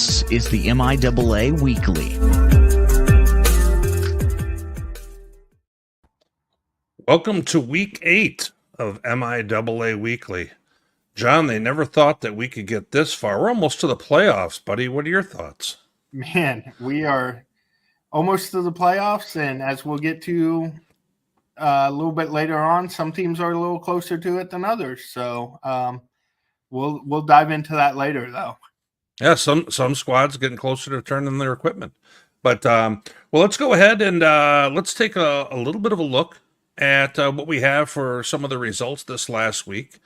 This is the MIAA Weekly. Welcome to Week 8 of MIAA Weekly. John, they never thought that we could get this far. We're almost to the playoffs, buddy. What are your thoughts? Man, we are almost to the playoffs, and as we'll get to a little bit later on, some teams are a little closer to it than others. So we'll dive into that later, though. Yeah, some squads getting closer to turning their equipment. But, well, let's go ahead and let's take a little bit of a look at what we have for some of the results this last week.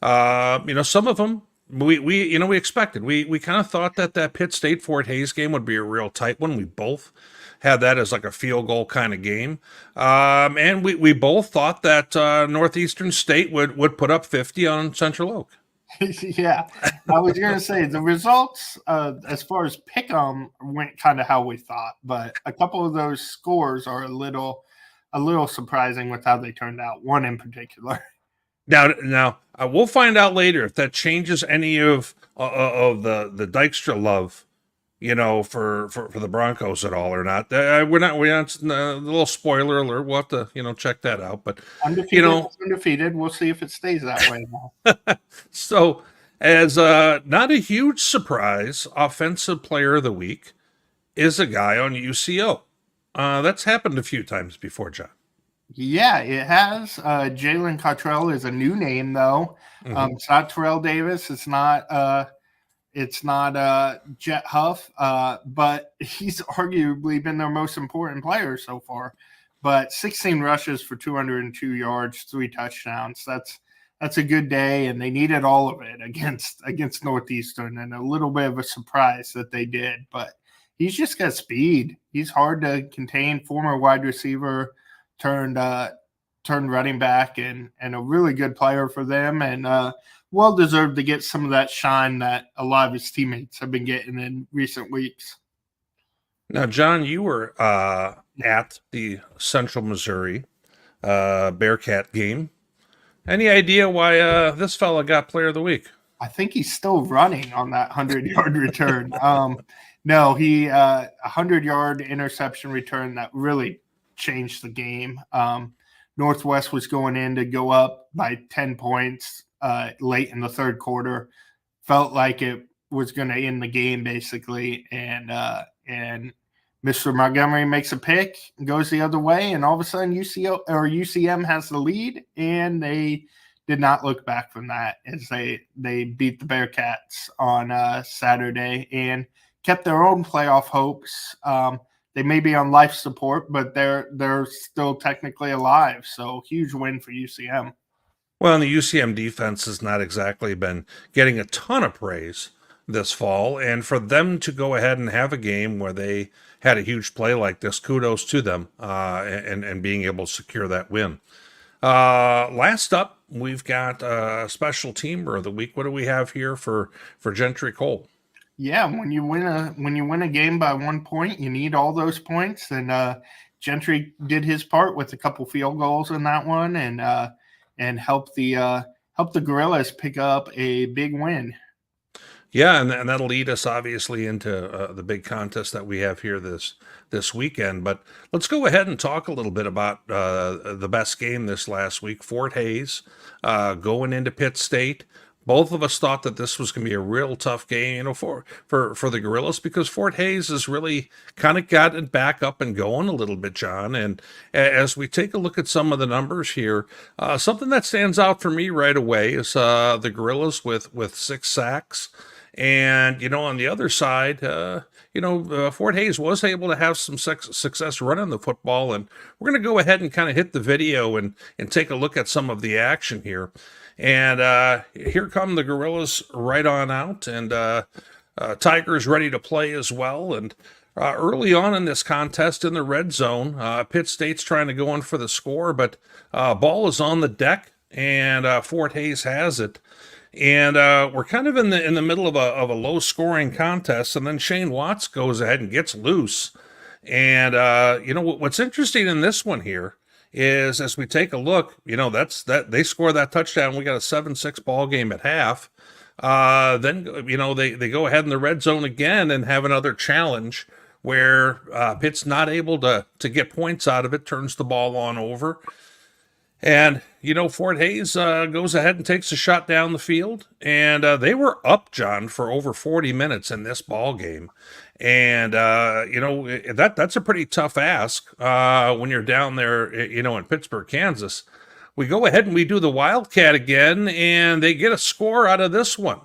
Some of them we expected. We kind of thought that Pitt State Fort Hays game would be a real tight one. We both had that as like a field goal kind of game. And we both thought that Northeastern State would put up 50 on Central Oak. Yeah, I was going to say the results as far as pick'em went kind of how we thought, but a couple of those scores are a little surprising with how they turned out. One in particular. Now, we'll find out later if that changes any of the Dykstra love, for the Broncos at all or not. We're not. A little spoiler alert. We'll have to check that out. But undefeated. We'll see if it stays that way now. So, as not a huge surprise, offensive player of the week is a guy on UCO. That's happened a few times before, John. Yeah, it has. Jalen Cottrell is a new name, though. Mm-hmm. It's not Terrell Davis. It's not Jet Huff, but he's arguably been their most important player so far. But 16 rushes for 202 yards, 3 touchdowns. That's a good day, and they needed all of it against Northeastern, and a little bit of a surprise that they did. But he's just got speed. He's hard to contain. Former wide receiver turned running back, and a really good player for them, and well deserved to get some of that shine that a lot of his teammates have been getting in recent weeks. Now, John, you were at the Central Missouri Bearcat game. Any idea why this fella got Player of the Week? I think he's still running on that 100-yard return. No, he 100-yard interception return that really changed the game. Northwest was going in to go up by 10 points late in the third quarter. Felt like it was going to end the game basically, and Mr. Montgomery makes a pick, goes the other way, and all of a sudden UCM has the lead, and they did not look back from that as they beat the Bearcats on Saturday and kept their own playoff hopes. They may be on life support, but they're still technically alive. So huge win for UCM. Well, and the UCM defense has not exactly been getting a ton of praise this fall. And for them to go ahead and have a game where they had a huge play like this, kudos to them and being able to secure that win. Last up, we've got a special teamer of the week. What do we have here for Gentry Cole? Yeah, when you win a game by 1 point, you need all those points. And Gentry did his part with a couple field goals in that one, and helped the Gorillas pick up a big win. Yeah, and that'll lead us obviously into the big contest that we have here this weekend. But let's go ahead and talk a little bit about the best game this last week. Fort Hays going into Pitt State. Both of us thought that this was going to be a real tough game, for the Gorillas, because Fort Hays has really kind of gotten back up and going a little bit, John. And as we take a look at some of the numbers here, something that stands out for me right away is the Gorillas with 6 sacks. And, on the other side, Fort Hays was able to have some success running the football. And we're going to go ahead and kind of hit the video and take a look at some of the action here. And here come the Gorillas right on out, and Tigers ready to play as well. And early on in this contest in the red zone, Pitt State's trying to go in for the score, but ball is on the deck, and Fort Hays has it. And we're kind of in the middle of a low-scoring contest, and then Shane Watts goes ahead and gets loose. And what's interesting in this one here is, as we take a look, that's that they score that touchdown. We got a 7-6 ball game at half. Then, they go ahead in the red zone again and have another challenge where Pitt's not able to get points out of it, turns the ball on over. And, Fort Hays goes ahead and takes a shot down the field. And they were up, John, for over 40 minutes in this ball game. And, that's a pretty tough ask when you're down there, in Pittsburg, Kansas. We go ahead and we do the Wildcat again, and they get a score out of this one.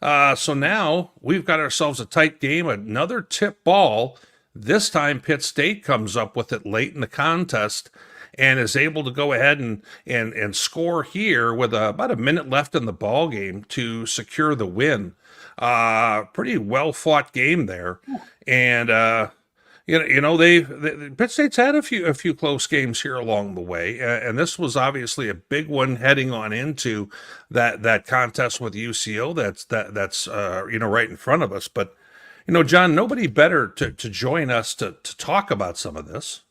So now we've got ourselves a tight game, another tip ball. This time Pitt State comes up with it late in the contest and is able to go ahead and score here with about a minute left in the ball game to secure the win. Pretty well fought game there. And, Pitt State's had a few close games here along the way, and this was obviously a big one heading on into that contest with UCO. That's right in front of us. But John, nobody better to join us to talk about some of this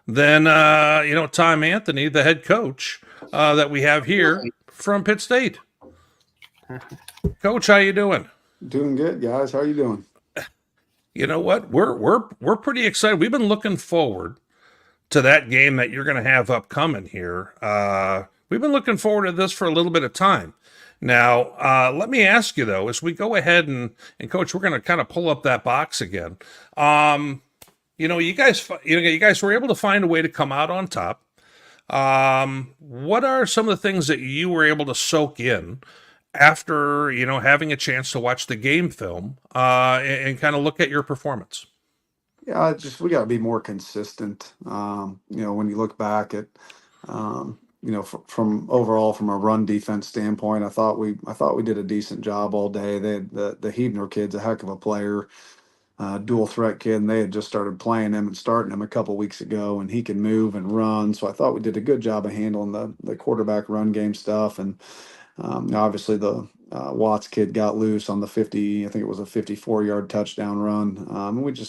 than Tom Anthony, the head coach that we have here from Pitt State. Coach, how you doing? Doing good, guys. How are you doing? You know what? We're pretty excited. We've been looking forward to that game that you're going to have upcoming here. We've been looking forward to this for a little bit of time. Now, let me ask you though, as we go ahead and Coach, we're going to kind of pull up that box again. You guys were able to find a way to come out on top. What are some of the things that you were able to soak in after, having a chance to watch the game film and kind of look at your performance? Yeah, we got to be more consistent. When you look back at, from overall from a run defense standpoint, I thought we did a decent job all day. They had the Hebner kid's a heck of a player, dual threat kid, and they had just started playing him and starting him a couple weeks ago, and he can move and run. So I thought we did a good job of handling the quarterback run game stuff. And obviously the Watts kid got loose on the 50, I think it was a 54-yard touchdown run.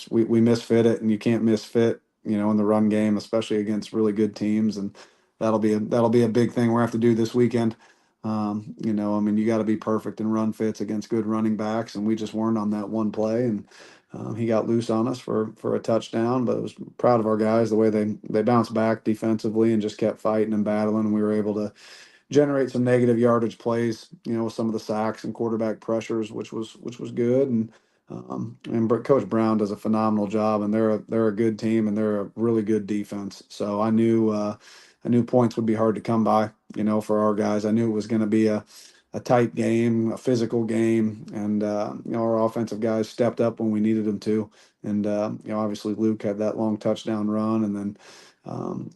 We misfit it, and you can't misfit, in the run game, especially against really good teams. And that'll be a big thing we're have to do this weekend. You got to be perfect in run fits against good running backs, and we just weren't on that one play. And he got loose on us for a touchdown, but I was proud of our guys, the way they bounced back defensively and just kept fighting and battling. And we were able to generate some negative yardage plays, with some of the sacks and quarterback pressures, which was good. And Coach Brown does a phenomenal job, and they're a good team, and they're a really good defense. So I knew points would be hard to come by, for our guys. I knew it was going to be a tight game, a physical game, and our offensive guys stepped up when we needed them to. And obviously Luke had that long touchdown run, and then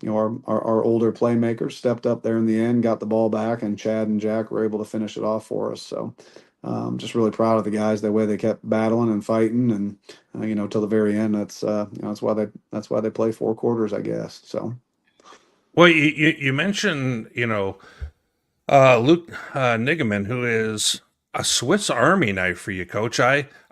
our older playmakers stepped up there in the end, got the ball back, and Chad and Jack were able to finish it off for us. So just really proud of the guys, the way they kept battling and fighting, and till the very end. That's why they play 4 quarters, I guess. So. Well, you mentioned Luke Nigan, who is a Swiss Army knife for you, Coach.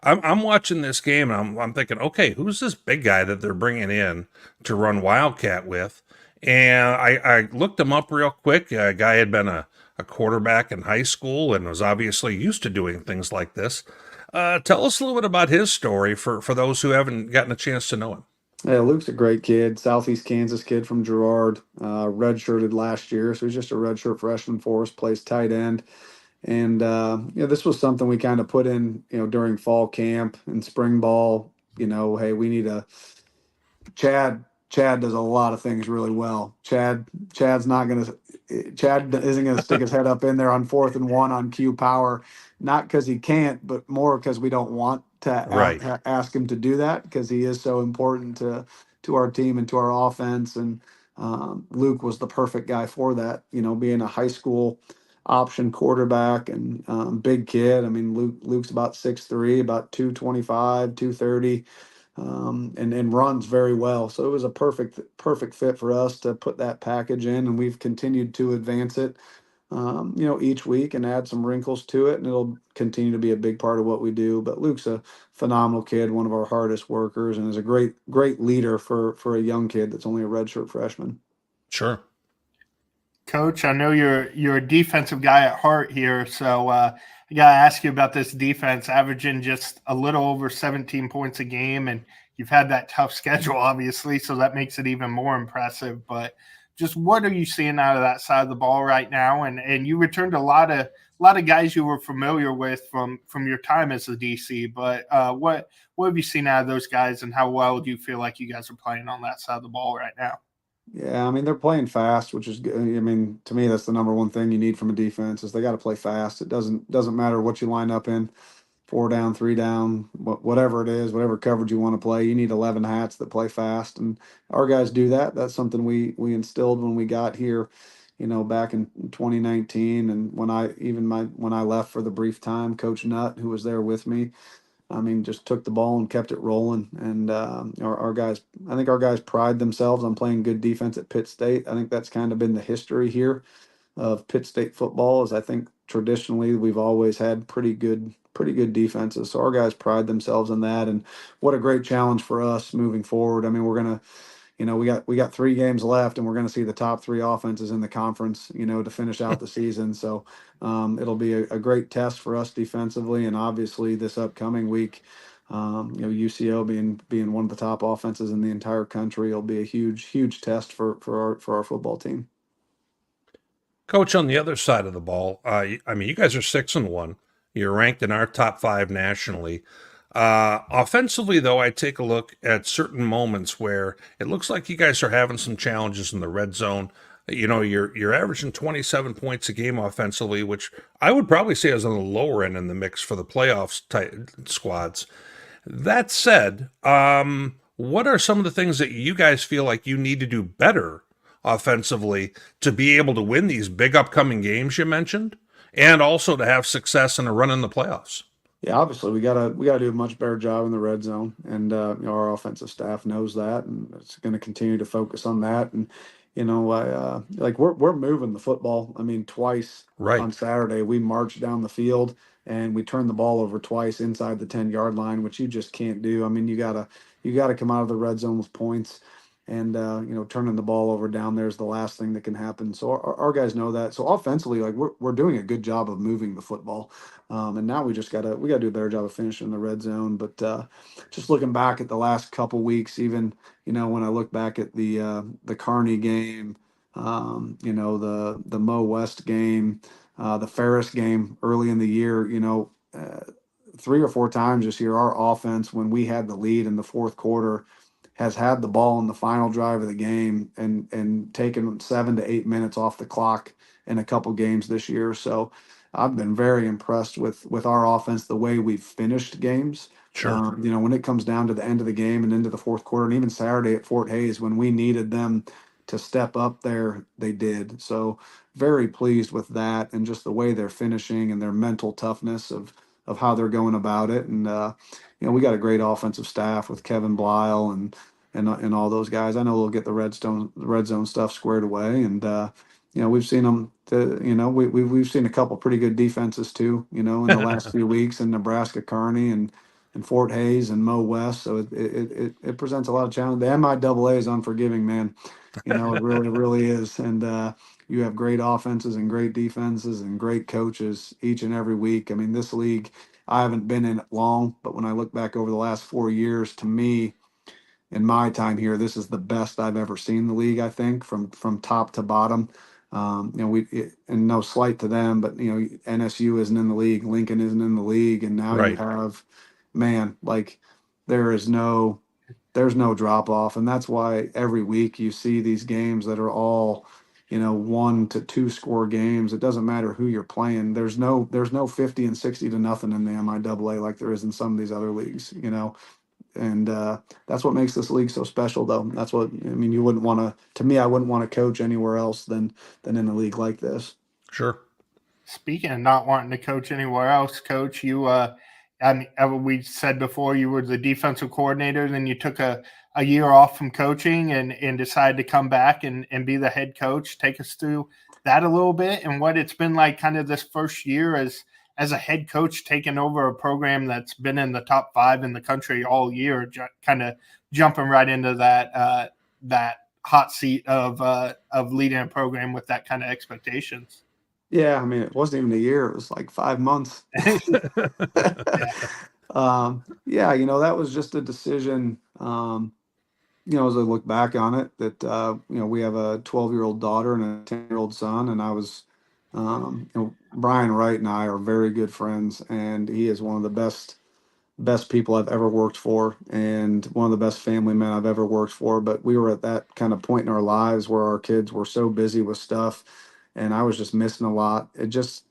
I'm watching this game, and I'm thinking, okay, who's this big guy that they're bringing in to run Wildcat with? And I looked him up real quick. A guy had been a quarterback in high school and was obviously used to doing things like this. Tell us a little bit about his story for those who haven't gotten a chance to know him. Yeah, Luke's a great kid, Southeast Kansas kid from Girard, redshirted last year, so he's just a redshirt freshman for us, plays tight end. And, this was something we kind of put in, during fall camp and spring ball, hey, we need Chad does a lot of things really well. Chad isn't going to stick his head up in there on 4th and 1 on Q power, not because he can't, but more because we don't want to ask him to do that, because he is so important to our team and to our offense. And Luke was the perfect guy for that, being a high school option quarterback and big kid. I mean, Luke's about 6'3", about 225, 230, and runs very well. So it was a perfect fit for us to put that package in, and we've continued to advance it, each week and add some wrinkles to it, and it'll continue to be a big part of what we do. But Luke's a phenomenal kid, one of our hardest workers, and is a great leader for a young kid that's only a redshirt freshman. Sure. Coach, I know you're a defensive guy at heart here, so I I got to ask you about this defense, averaging just a little over 17 points a game, and you've had that tough schedule, obviously, so that makes it even more impressive. But just what are you seeing out of that side of the ball right now? And you returned a lot of guys you were familiar with from your time as a DC. But what have you seen out of those guys, and how well do you feel like you guys are playing on that side of the ball right now? Yeah, I mean they're playing fast, which is good. I mean, to me, that's the number one thing you need from a defense is they got to play fast. It doesn't matter what you line up in, 4 down, 3 down, whatever it is, whatever coverage you want to play. You need 11 hats that play fast, and our guys do that. That's something we instilled when we got here, back in 2019, and when I left for the brief time, Coach Nutt, who was there with me, I mean, just took the ball and kept it rolling. And our guys, I think our guys pride themselves on playing good defense at Pitt State. I think that's kind of been the history here of Pitt State football. Is I think traditionally we've always had pretty good defenses. So our guys pride themselves on that. And what a great challenge for us moving forward. I mean, we're gonna we got 3 games left, and we're going to see the top 3 offenses in the conference, to finish out the season. So it'll be a great test for us defensively, and obviously this upcoming week, UCO being one of the top offenses in the entire country, will be a huge test for our football team. Coach, on the other side of the ball, I mean, you guys are 6-1. You're ranked in our top 5 nationally. Offensively, though, I take a look at certain moments where it looks like you guys are having some challenges in the red zone. You're averaging 27 points a game offensively, which I would probably say is on the lower end in the mix for the playoffs squads. That said, what are some of the things that you guys feel like you need to do better offensively to be able to win these big upcoming games you mentioned, and also to have success in a run in the playoffs? Yeah, obviously we gotta do a much better job in the red zone, and our offensive staff knows that, and it's going to continue to focus on that. And we're moving the football. I mean, twice Right. on Saturday we marched down the field and we turned the ball over twice inside the 10-yard line, which you just can't do. I mean, you gotta come out of the red zone with points. And turning the ball over down there is the last thing that can happen. So our guys know that. So offensively, like we're doing a good job of moving the football, and now we gotta do a better job of finishing in the red zone. But just looking back at the last couple weeks, even when I look back at the Kearney game, the Mo West game, the Ferris game early in the year, 3 or 4 times this year, our offense, when we had the lead in the fourth quarter, has had the ball in the final drive of the game and taken 7 to 8 minutes off the clock in a couple games this year. So I've been very impressed with our offense, the way we've finished games. Sure. When it comes down to the end of the game and into the fourth quarter, and even Saturday at Fort Hays, when we needed them to step up there, they did. So very pleased with that, and just the way they're finishing and their mental toughness of how they're going about it. And we got a great offensive staff with Kevin Blyle and all those guys. I know they'll get the red zone stuff squared away, and we've seen them. We've seen a couple pretty good defenses too. In the last few weeks in Nebraska, Kearney, and Fort Hays and Mo West. So it presents a lot of challenge. The MIAA is unforgiving, man. It really is. And you have great offenses and great defenses and great coaches each and every week. I mean, this league, I haven't been in it long, but when I look back over the last 4 years, to me, in my time here, this is the best I've ever seen the league. I think from top to bottom. And no slight to them, but NSU isn't in the league, Lincoln isn't in the league, and now Right. you have, man, like there's no drop off, and that's why every week you see these games that are all 1 to 2 score games. It doesn't matter who you're playing. There's no 50 and 60 to nothing in the MIAA like there is in some of these other leagues. And that's what makes this league so special, though. That's what I mean. You wouldn't want to me, I wouldn't want to coach anywhere else than in a league like this. Sure. Speaking of not wanting to coach anywhere else, Coach, you we said before you were the defensive coordinator, then you took a year off from coaching and decided to come back and be the head coach. Take us through that a little bit and what it's been like kind of this first year as a head coach, taking over a program that's been in the top 5 in the country all year, kind of jumping right into that hot seat of leading a program with that kind of expectations. Yeah, I mean, it wasn't even a year. It was like 5 months. Yeah, that was just a decision. As I look back on it, that we have a 12-year-old daughter and a 10-year-old son, and I was, Brian Wright and I are very good friends, and he is one of the best people I've ever worked for, and one of the best family men I've ever worked for. But we were at that kind of point in our lives where our kids were so busy with stuff, and I was just missing a lot. It just,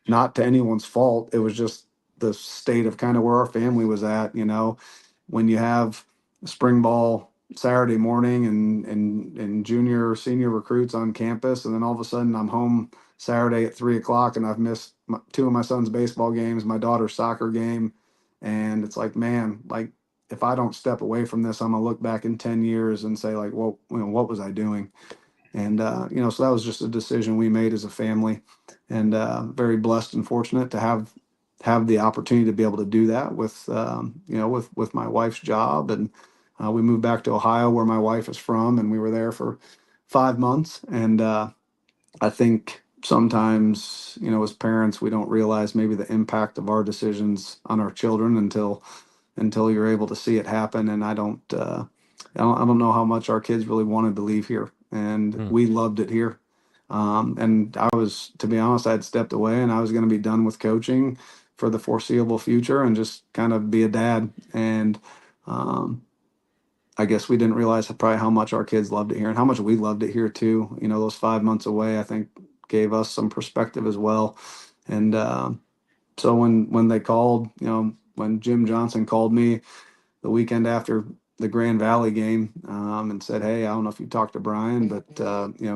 not to anyone's fault. It was just the state of kind of where our family was at. When you have spring ball Saturday morning and junior or senior recruits on campus, and then all of a sudden I'm home Saturday at 3 o'clock, and I've missed two of my son's baseball games, my daughter's soccer game, and it's like, man, like, if I don't step away from this, I'm gonna look back in 10 years and say, like, well, what was I doing? And so that was just a decision we made as a family, and very blessed and fortunate to have the opportunity to be able to do that with with my wife's job. And we moved back to Ohio, where my wife is from, and we were there for 5 months. And I think sometimes, as parents, we don't realize maybe the impact of our decisions on our children until you're able to see it happen. And I don't know how much our kids really wanted to leave here, and we loved it here. And to be honest, I had stepped away, and I was going to be done with coaching for the foreseeable future and just kind of be a dad. And I guess we didn't realize probably how much our kids loved it here and how much we loved it here too. Those 5 months away, I think, gave us some perspective as well. And so when they called, when Jim Johnson called me the weekend after the Grand Valley game, and said, "Hey, I don't know if you talked to Brian, but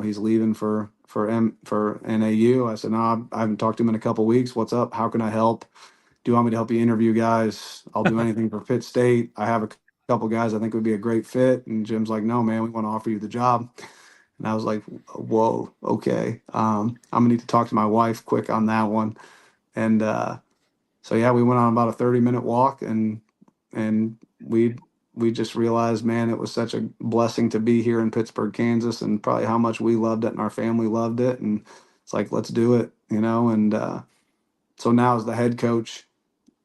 he's leaving for NAU." I said, "No, I haven't talked to him in a couple weeks. What's up? How can I help? Do you want me to help you interview guys? I'll do anything for Pitt State. I have a couple guys I think would be a great fit." And Jim's like, "No, man, we want to offer you the job." And I was like, "Whoa, okay. I'm gonna need to talk to my wife quick on that one." And so yeah, we went on about a 30-minute walk, and we just realized, man, it was such a blessing to be here in Pittsburg, Kansas, and probably how much we loved it and our family loved it. And it's like, let's do it, And so now, as the head coach,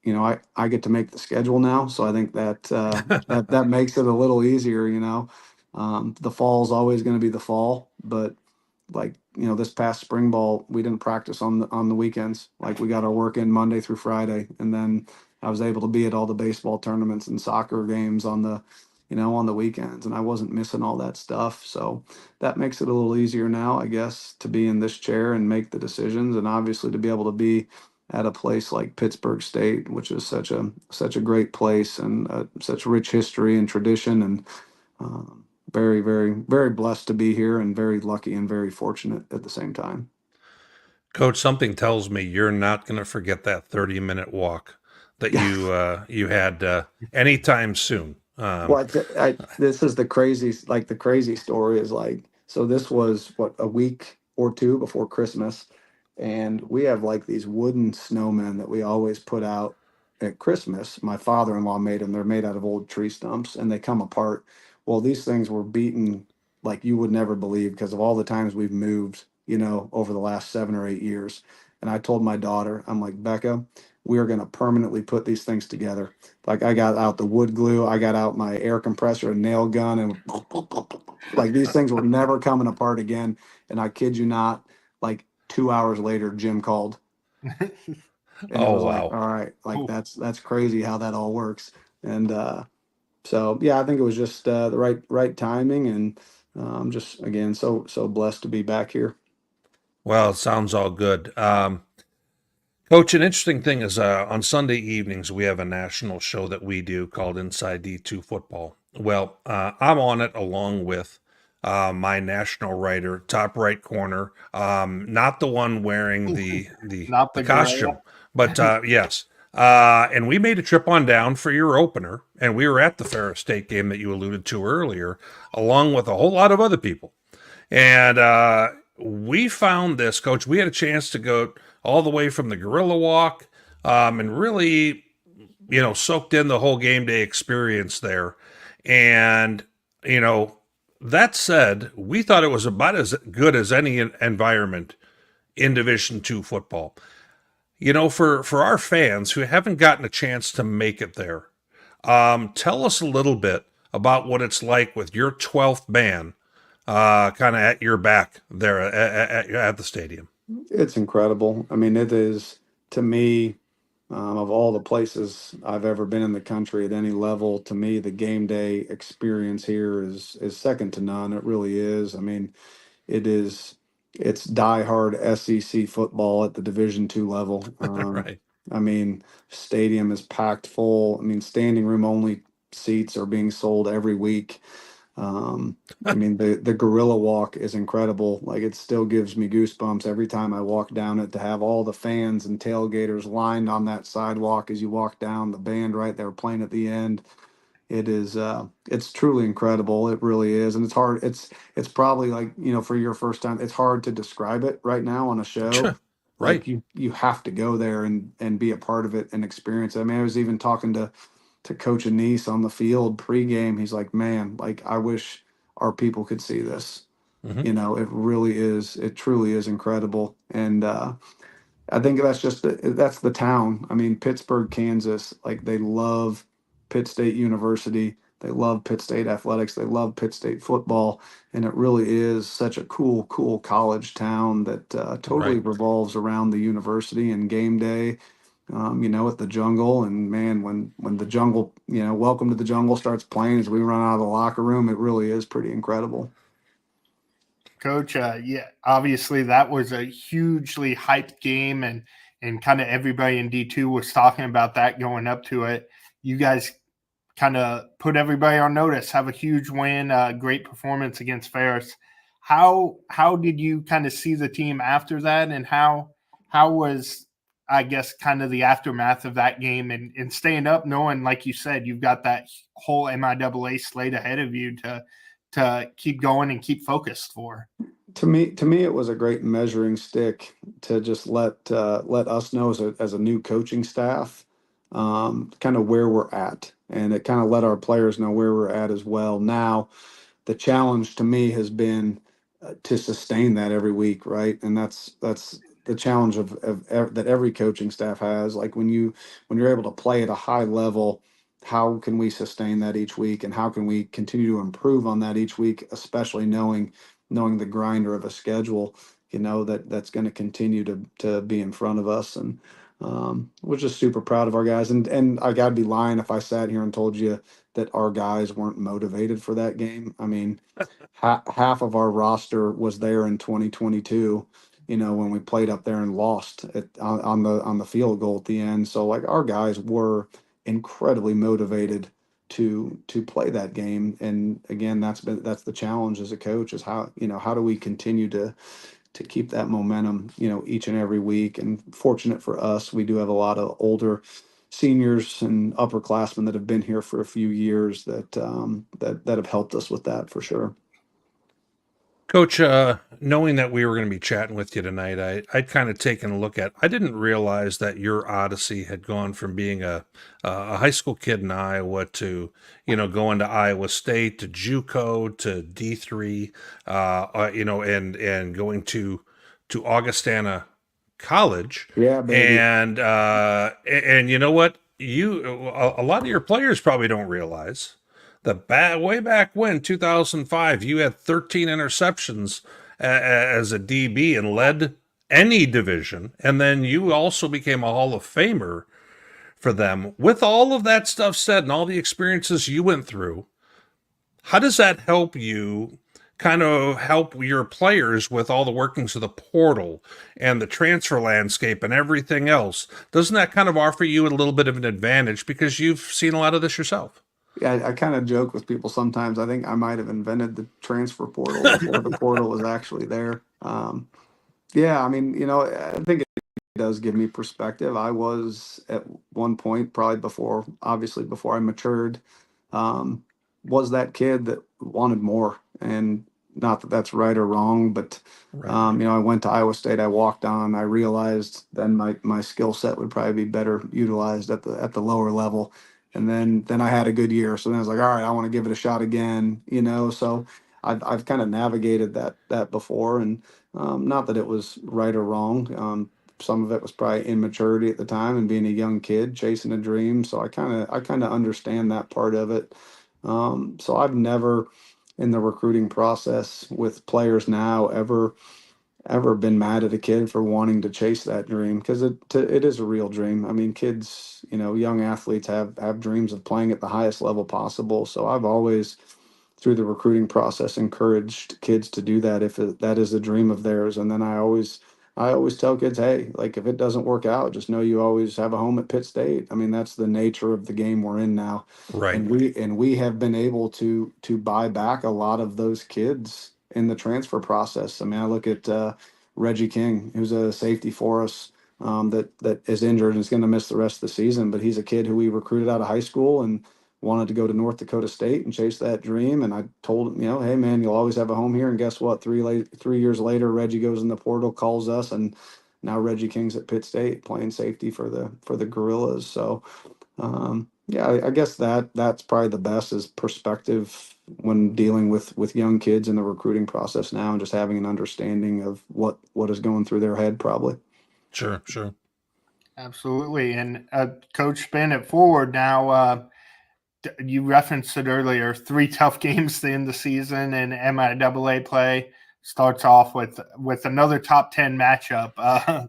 I get to make the schedule now. So I think that that makes it a little easier. The fall is always going to be the fall, but like, this past spring ball, we didn't practice on the weekends. Like, we got our work in Monday through Friday, and then I was able to be at all the baseball tournaments and soccer games on the weekends, and I wasn't missing all that stuff. So that makes it a little easier now, I guess, to be in this chair and make the decisions, and obviously to be able to be at a place like Pittsburg State, which is such a great place, and such rich history and tradition. And very, very, very blessed to be here, and very lucky and very fortunate at the same time. Coach, something tells me you're not going to forget that 30-minute walk that you had anytime soon. Well, this is the crazy story is, like, so this was a week or two before Christmas, and we have like these wooden snowmen that we always put out at Christmas. My father-in-law made them. They're made out of old tree stumps, and they come apart. Well, these things were beaten like you would never believe because of all the times we've moved, over the last 7 or 8 years. And I told my daughter, I'm like, "Becca, we are going to permanently put these things together." Like, I got out the wood glue, I got out my air compressor and nail gun, and like, these things were never coming apart again. And I kid you not, like 2 hours later, Jim called. And it was like, wow. all right, like, that's crazy how that all works. And so yeah, I think it was just the right timing, and just, again, so blessed to be back here. Well, it sounds all good. Coach, an interesting thing is on Sunday evenings, we have a national show that we do called Inside D2 Football. Well, I'm on it along with my national writer, top right corner, not the one wearing the Not the costume, but yes. And we made a trip on down for your opener, and we were at the Ferris State game that you alluded to earlier, along with a whole lot of other people. And we found this, Coach. We had a chance to go all the way from the Gorilla Walk, and really, soaked in the whole game day experience there. And, that said, we thought it was about as good as any environment in Division II football. For our fans who haven't gotten a chance to make it there, tell us a little bit about what it's like with your 12th man kind of at your back there at the stadium. It's incredible. I mean, it is, to me, of all the places I've ever been in the country at any level, to me, the game day experience here is second to none. It really is. I mean, it is it's diehard SEC football at the Division II level. Right. I mean, stadium is packed full. I mean, standing room only seats are being sold every week. I mean, the gorilla walk is incredible. Like, it still gives me goosebumps every time I walk down it, to have all the fans and tailgaters lined on that sidewalk as you walk down, the band right there playing at the end. It's truly incredible. It really is. And it's hard. It's probably, like, for your first time, it's hard to describe it right now on a show. Right. Like, you have to go there and be a part of it and experience it. I mean, I was even talking to Coach Anise on the field pregame. He's like, man, like, I wish our people could see this. Mhm. It really is. It truly is incredible. And I think that's the town. I mean, Pittsburg, Kansas, like, they love Pitt State University. They love Pitt State athletics. They love Pitt State football. And it really is such a cool college town that totally Right. revolves around the university and game day. At the jungle. And man, when the jungle, Welcome to the Jungle starts playing as we run out of the locker room, it really is pretty incredible. Coach, yeah, obviously that was a hugely hyped game, and kind of everybody in D2 was talking about that going up to it. You guys kind of put everybody on notice, have a huge win, great performance against Ferris. How did you kind of see the team after that, and how was, I guess, kind of the aftermath of that game and staying up, knowing, like you said, you've got that whole MIAA slate ahead of you to keep going and keep focused for? To me, it was a great measuring stick to just let us know as a new coaching staff, kind of where we're at, and it kind of let our players know where we're at as well. Now, the challenge to me has been to sustain that every week, right? And that's the challenge that every coaching staff has. Like, when you're able to play at a high level, how can we sustain that each week, and how can we continue to improve on that each week, especially knowing the grinder of a schedule, that's going to continue to be in front of us. And we're just super proud of our guys. And I gotta be lying if I sat here and told you that our guys weren't motivated for that game. I mean, half of our roster was there in 2022, when we played up there and lost on the field goal at the end. So, like, our guys were incredibly motivated to play that game. And again, that's the challenge as a coach, is how do we continue to keep that momentum, each and every week. And fortunate for us, we do have a lot of older seniors and upperclassmen that have been here for a few years that have helped us with that, for sure. Coach, knowing that we were going to be chatting with you tonight, I'd kind of taken a look at. I didn't realize that your odyssey had gone from being a high school kid in Iowa to, going to Iowa State, to JUCO, to D3, and going to Augustana College. Yeah, baby. And you know what? A lot of your players probably don't realize way back when, 2005, you had 13 interceptions as a DB and led any division. And then you also became a Hall of Famer for them. With all of that stuff said and all the experiences you went through, how does that help you kind of help your players with all the workings of the portal and the transfer landscape and everything else? Doesn't that kind of offer you a little bit of an advantage because you've seen a lot of this yourself? Yeah, I kind of joke with people sometimes. I think I might have invented the transfer portal before the portal was actually there. Yeah, I mean, I think it does give me perspective. I was at one point, probably before I matured, was that kid that wanted more. And not that that's right or wrong, but Right. I went to Iowa State. I walked on. I realized then my skill set would probably be better utilized at the lower level. And then I had a good year. So then I was like, all right, I want to give it a shot again. So I've kind of navigated that before. And Not that it was right or wrong. Some of it was probably immaturity at the time and being a young kid chasing a dream. So I kind of understand that part of it. So I've never in the recruiting process with players now ever been mad at a kid for wanting to chase that dream, because it is a real dream. I mean, kids, young athletes have dreams of playing at the highest level possible. So I've always, through the recruiting process, encouraged kids to do that if that is a dream of theirs. And then I always tell kids, hey, like if it doesn't work out, just know you always have a home at Pitt State. I mean, that's the nature of the game we're in now. Right. And we have been able to buy back a lot of those kids in the transfer process. I mean, I look at Reggie King, who's a safety for us, that is injured and is going to miss the rest of the season, but he's a kid who we recruited out of high school and wanted to go to North Dakota State and chase that dream. And I told him, hey man, you'll always have a home here. And guess what? 3 years later, Reggie goes in the portal, calls us, and now Reggie King's at Pitt State playing safety for the Gorillas. So yeah, I guess that's probably the best is perspective when dealing with young kids in the recruiting process now, and just having an understanding of what is going through their head probably. Sure. Absolutely. And Coach, spin it forward now. You referenced it earlier, 3 tough games to end the season, and MIAA play starts off with another top 10 matchup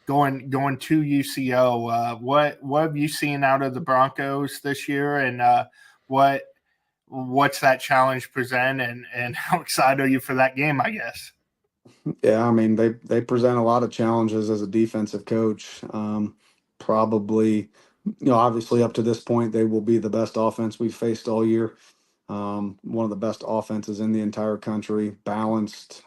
going to UCO. What have you seen out of the Broncos this year, and what's that challenge present, and how excited are you for that game, I guess? Yeah, I mean, they present a lot of challenges as a defensive coach. Probably, obviously up to this point, they will be the best offense we've faced all year. One of the best offenses in the entire country, balanced.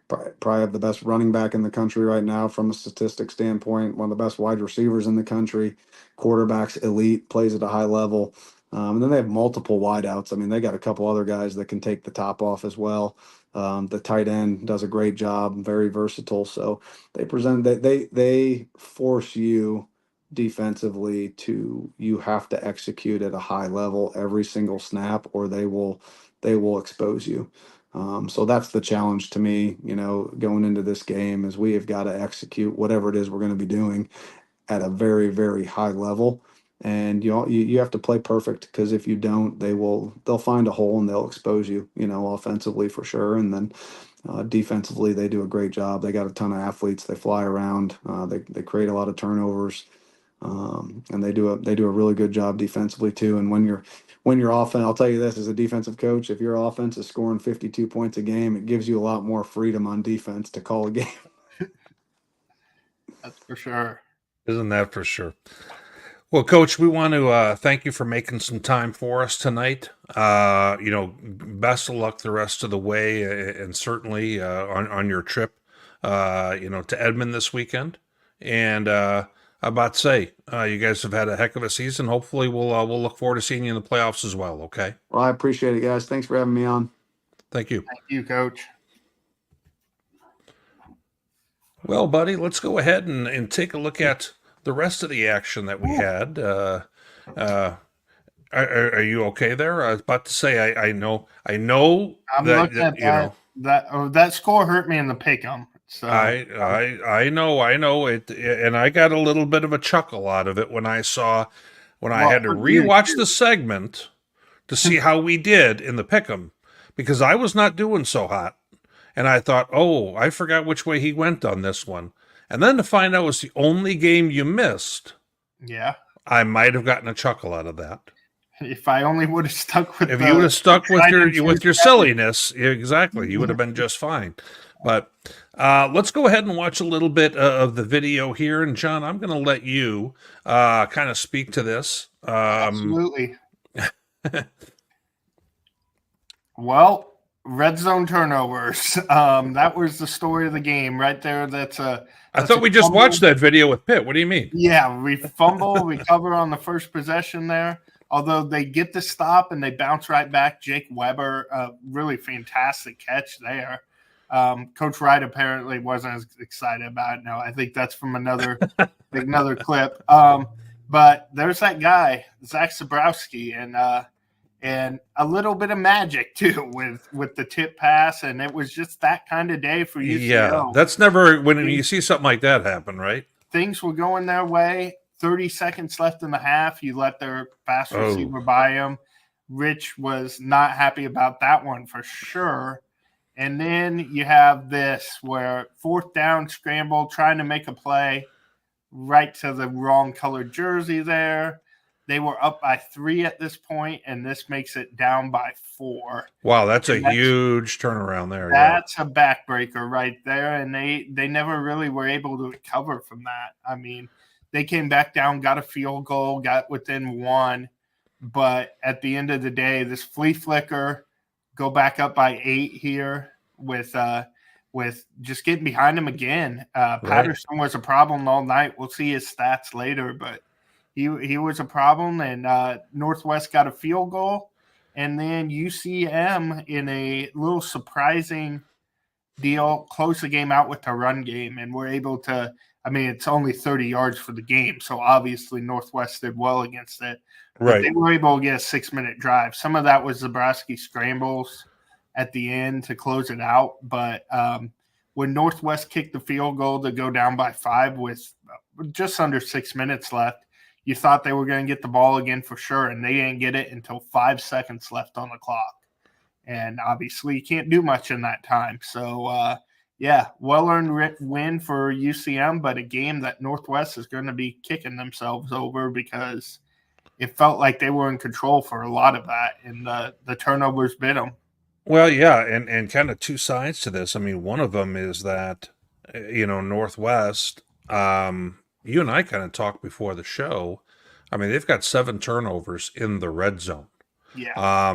Probably have the best running back in the country right now from a statistic standpoint. One of the best wide receivers in the country. Quarterbacks elite, plays at a high level. And then they have multiple wideouts. I mean, they got a couple other guys that can take the top off as well. The tight end does a great job, very versatile. So they force you defensively you have to execute at a high level every single snap, or they will expose you. So that's the challenge to me, going into this game, is we have got to execute whatever it is we're going to be doing at a very, very high level. And you have to play perfect, because if you don't, they'll find a hole and they'll expose you, offensively for sure. And then defensively, they do a great job. They got a ton of athletes. They fly around. They create a lot of turnovers, and they do a really good job defensively too. And when you're offense, I'll tell you this, as a defensive coach, if your offense is scoring 52 points a game, it gives you a lot more freedom on defense to call a game. That's for sure. Isn't that for sure? Well, Coach, we want to thank you for making some time for us tonight. Best of luck the rest of the way, and certainly on your trip, to Edmond this weekend. And I'm about to say, you guys have had a heck of a season. Hopefully, we'll look forward to seeing you in the playoffs as well. Okay. Well, I appreciate it, guys. Thanks for having me on. Thank you. Thank you, Coach. Well, buddy, let's go ahead and take a look at the rest of the action that we had. Are you okay there? I was about to say, I know. I'm looking at that score hurt me in the pick'em. So I know it, and I got a little bit of a chuckle out of it when I had to rewatch the segment to see how we did in the pick'em, because I was not doing so hot, and I thought, oh, I forgot which way he went on this one. And then to find out it was the only game you missed, yeah, I might have gotten a chuckle out of that. If I only would have stuck with, if you would have stuck with your silliness, exactly, you would have been just fine. But let's go ahead and watch a little bit of the video here. And John, I'm going to let you kind of speak to this. Absolutely. Well, red zone turnovers. That was the story of the game right there. I thought we just watched that video with Pitt. What do you mean? Yeah, we fumble, we cover on the first possession there. Although they get the stop and they bounce right back. Jake Weber, really fantastic catch there. Coach Wright apparently wasn't as excited about it. No, I think that's from another clip. But there's that guy, Zach Zabrowski, and and a little bit of magic too with the tip pass, and it was just that kind of day for UCO. Yeah, that's never when you see something like that happen, right? Things were going their way. 30 seconds left in the half. You let their fast receiver by him. Rich was not happy about that one for sure. And then you have this where 4th down scramble, trying to make a play right to the wrong colored jersey there. They were up by 3 at this point, and this makes it down by 4. Wow, that's a huge turnaround there. That's a backbreaker right there, and they never really were able to recover from that. I mean, they came back down, got a field goal, got within 1, but at the end of the day, this flea flicker, go back up by 8 here with just getting behind him again. Patterson was a problem all night. We'll see his stats later, but he was a problem, and Northwest got a field goal, and then UCM in a little surprising deal closed the game out with the run game, and we're able to. I mean, it's only 30 yards for the game, so obviously Northwest did well against it. But they were able to get a 6-minute drive. Some of that was Nebraska scrambles at the end to close it out. But when Northwest kicked the field goal to go down by 5 with just under 6 minutes left, you thought they were going to get the ball again for sure, and they didn't get it until 5 seconds left on the clock. And obviously you can't do much in that time. So, yeah, well-earned win for UCM, but a game that Northwest is going to be kicking themselves over because it felt like they were in control for a lot of that, and the turnovers bit them. Well, yeah, and kind of two sides to this. I mean, one of them is that, Northwest, you and I kind of talked before the show. I mean, they've got 7 turnovers in the red zone. Yeah.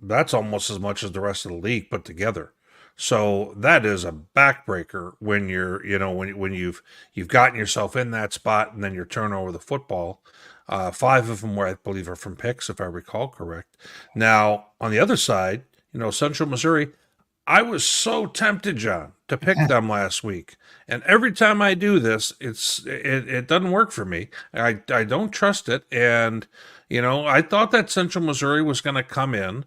That's almost as much as the rest of the league put together. So that is a backbreaker when you're, when you've gotten yourself in that spot and then you're turning over the football. 5 of them were, I believe, are from picks, if I recall correct. Now, on the other side, Central Missouri, I was so tempted, John, to pick them last week. And every time I do this, it doesn't work for me. I don't trust it. And, I thought that Central Missouri was going to come in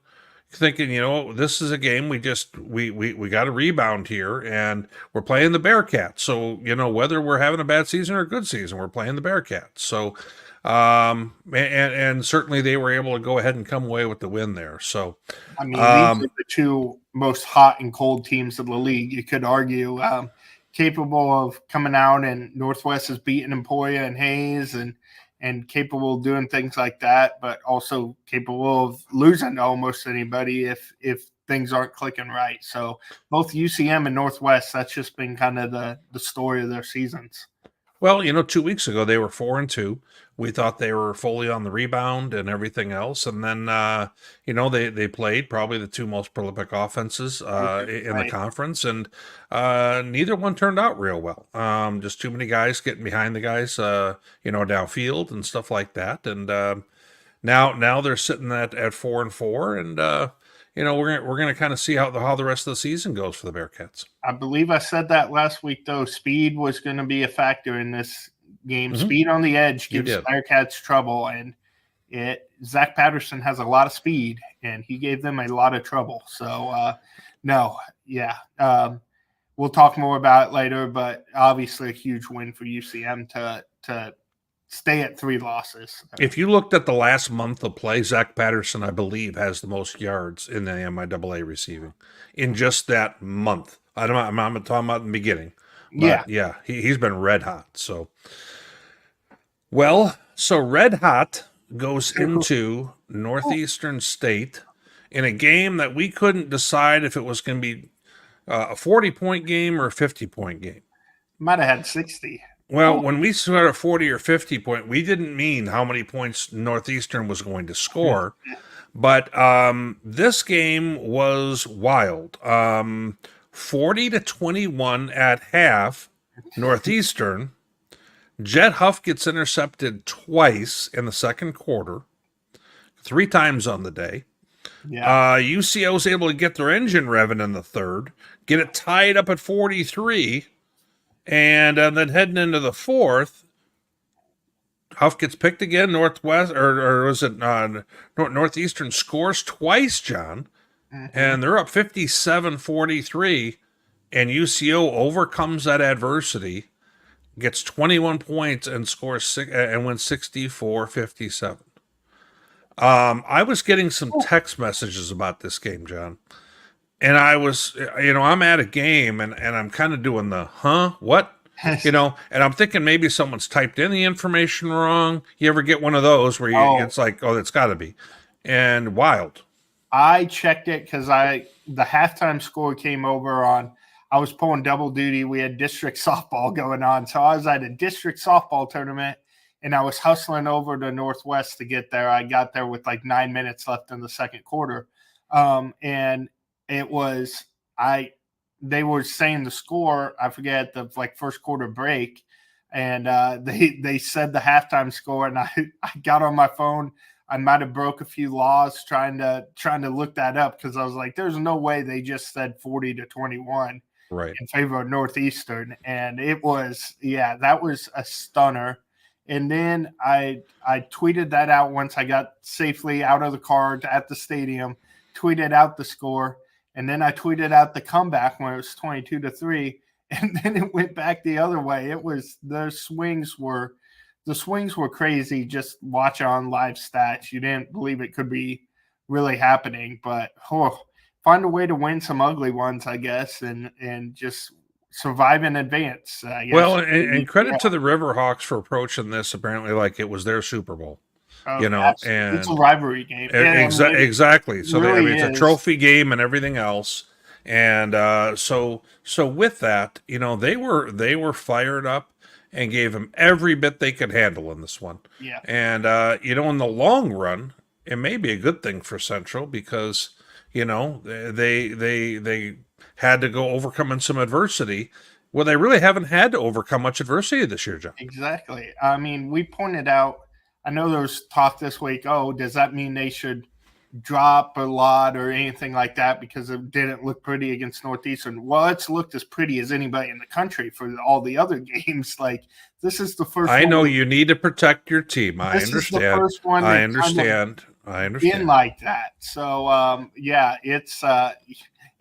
thinking, this is a game we got to rebound here, and we're playing the Bearcats. So, whether we're having a bad season or a good season, we're playing the Bearcats. So, and certainly they were able to go ahead and come away with the win there. So, I mean, these are the 2 most hot and cold teams of the league. You could argue capable of coming out, and Northwest is beating Emporia and Hayes, and capable of doing things like that, but also capable of losing to almost anybody if things aren't clicking right. So both UCM and Northwest, that's just been kind of the story of their seasons. Well, 2 weeks ago they were 4-2. We thought they were fully on the rebound and everything else, and then they played probably the 2 most prolific offenses in the conference, and neither one turned out real well. Just too many guys getting behind the guys, downfield and stuff like that. And now they're sitting at 4-4, and we're gonna kind of see how the rest of the season goes for the Bearcats. I believe I said that last week, though. Speed was going to be a factor in this game. Mm-hmm. Speed on the edge gives Bearcats trouble, and Zach Patterson has a lot of speed, and he gave them a lot of trouble. So, we'll talk more about it later, but obviously a huge win for UCM to stay at 3 losses. If you looked at the last month of play, Zach Patterson, I believe, has the most yards in the MIAA receiving in just that month. I'm not talking about in the beginning. But yeah, he's been red hot. So red hot goes into Northeastern State in a game that we couldn't decide if it was going to be a 40-point game or a 50-point game. Might have had 60. Well, when we said a 40 or 50 point, we didn't mean how many points Northeastern was going to score. But this game was wild. 40-21 at half, Northeastern. Jet Huff gets intercepted twice in the second quarter, 3 times on the day. Yeah. UCO was able to get their engine revving in the third, get it tied up at 43. And then heading into the fourth, Huff gets picked again. Northwest, or was it Northeastern scores twice, John, and they're up 57-43, and UCO overcomes that adversity, gets 21 points, and scores and wins 64-57. I was getting some text messages about this game, John. And I was, I'm at a game and I'm kind of doing the, what? And I'm thinking maybe someone's typed in the information wrong. You ever get one of those where it's like, oh, that's got to be. And wild. I checked it because the halftime score came over on, I was pulling double duty. We had district softball going on. So I was at a district softball tournament and I was hustling over to Northwest to get there. I got there with like 9 minutes left in the second quarter. And it was, they were saying the score, I forget, the first quarter break. And they said the halftime score, and I got on my phone. I might have broke a few laws trying to look that up, because I was like, there's no way they just said 40-21 in favor of Northeastern. And it was, that was a stunner. And then I tweeted that out once I got safely out of the car at the stadium, tweeted out the score, and then I tweeted out the comeback when it was 22-3, and then it went back the other way. It was the swings were crazy. Just watch on live stats. You didn't believe it could be really happening, but find a way to win some ugly ones, I guess, and just survive in advance. I guess. Well, and credit to the Riverhawks for approaching this apparently like it was their Super Bowl. And it's a rivalry game. Exactly. So really it's a trophy game and everything else. And so with that, they were fired up and gave them every bit they could handle in this one. Yeah. And in the long run, it may be a good thing for Central, because they had to go overcoming some adversity. Well, they really haven't had to overcome much adversity this year, John. Exactly. I mean, we pointed out, I know there was talk this week, does that mean they should drop a lot or anything like that because it didn't look pretty against Northeastern? Well, it's looked as pretty as anybody in the country for all the other games. Like, this is the first I know you need to protect your team. I understand. Is the first one I understand. Been like that. So,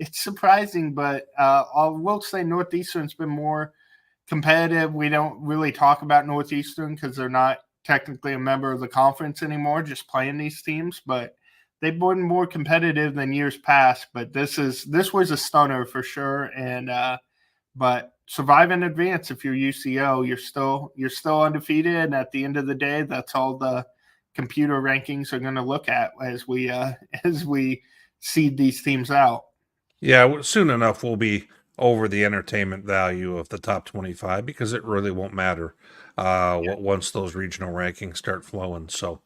it's surprising, but I will say Northeastern's been more competitive. We don't really talk about Northeastern because they're not technically a member of the conference anymore, just playing these teams, but they've been more competitive than years past. But this was a stunner for sure. And but survive in advance. If you're UCO, you're still undefeated, and at the end of the day, that's all the computer rankings are going to look at as we seed these teams out. Yeah, soon enough we'll be over the entertainment value of the top 25, because it really won't matter once those regional rankings start flowing. So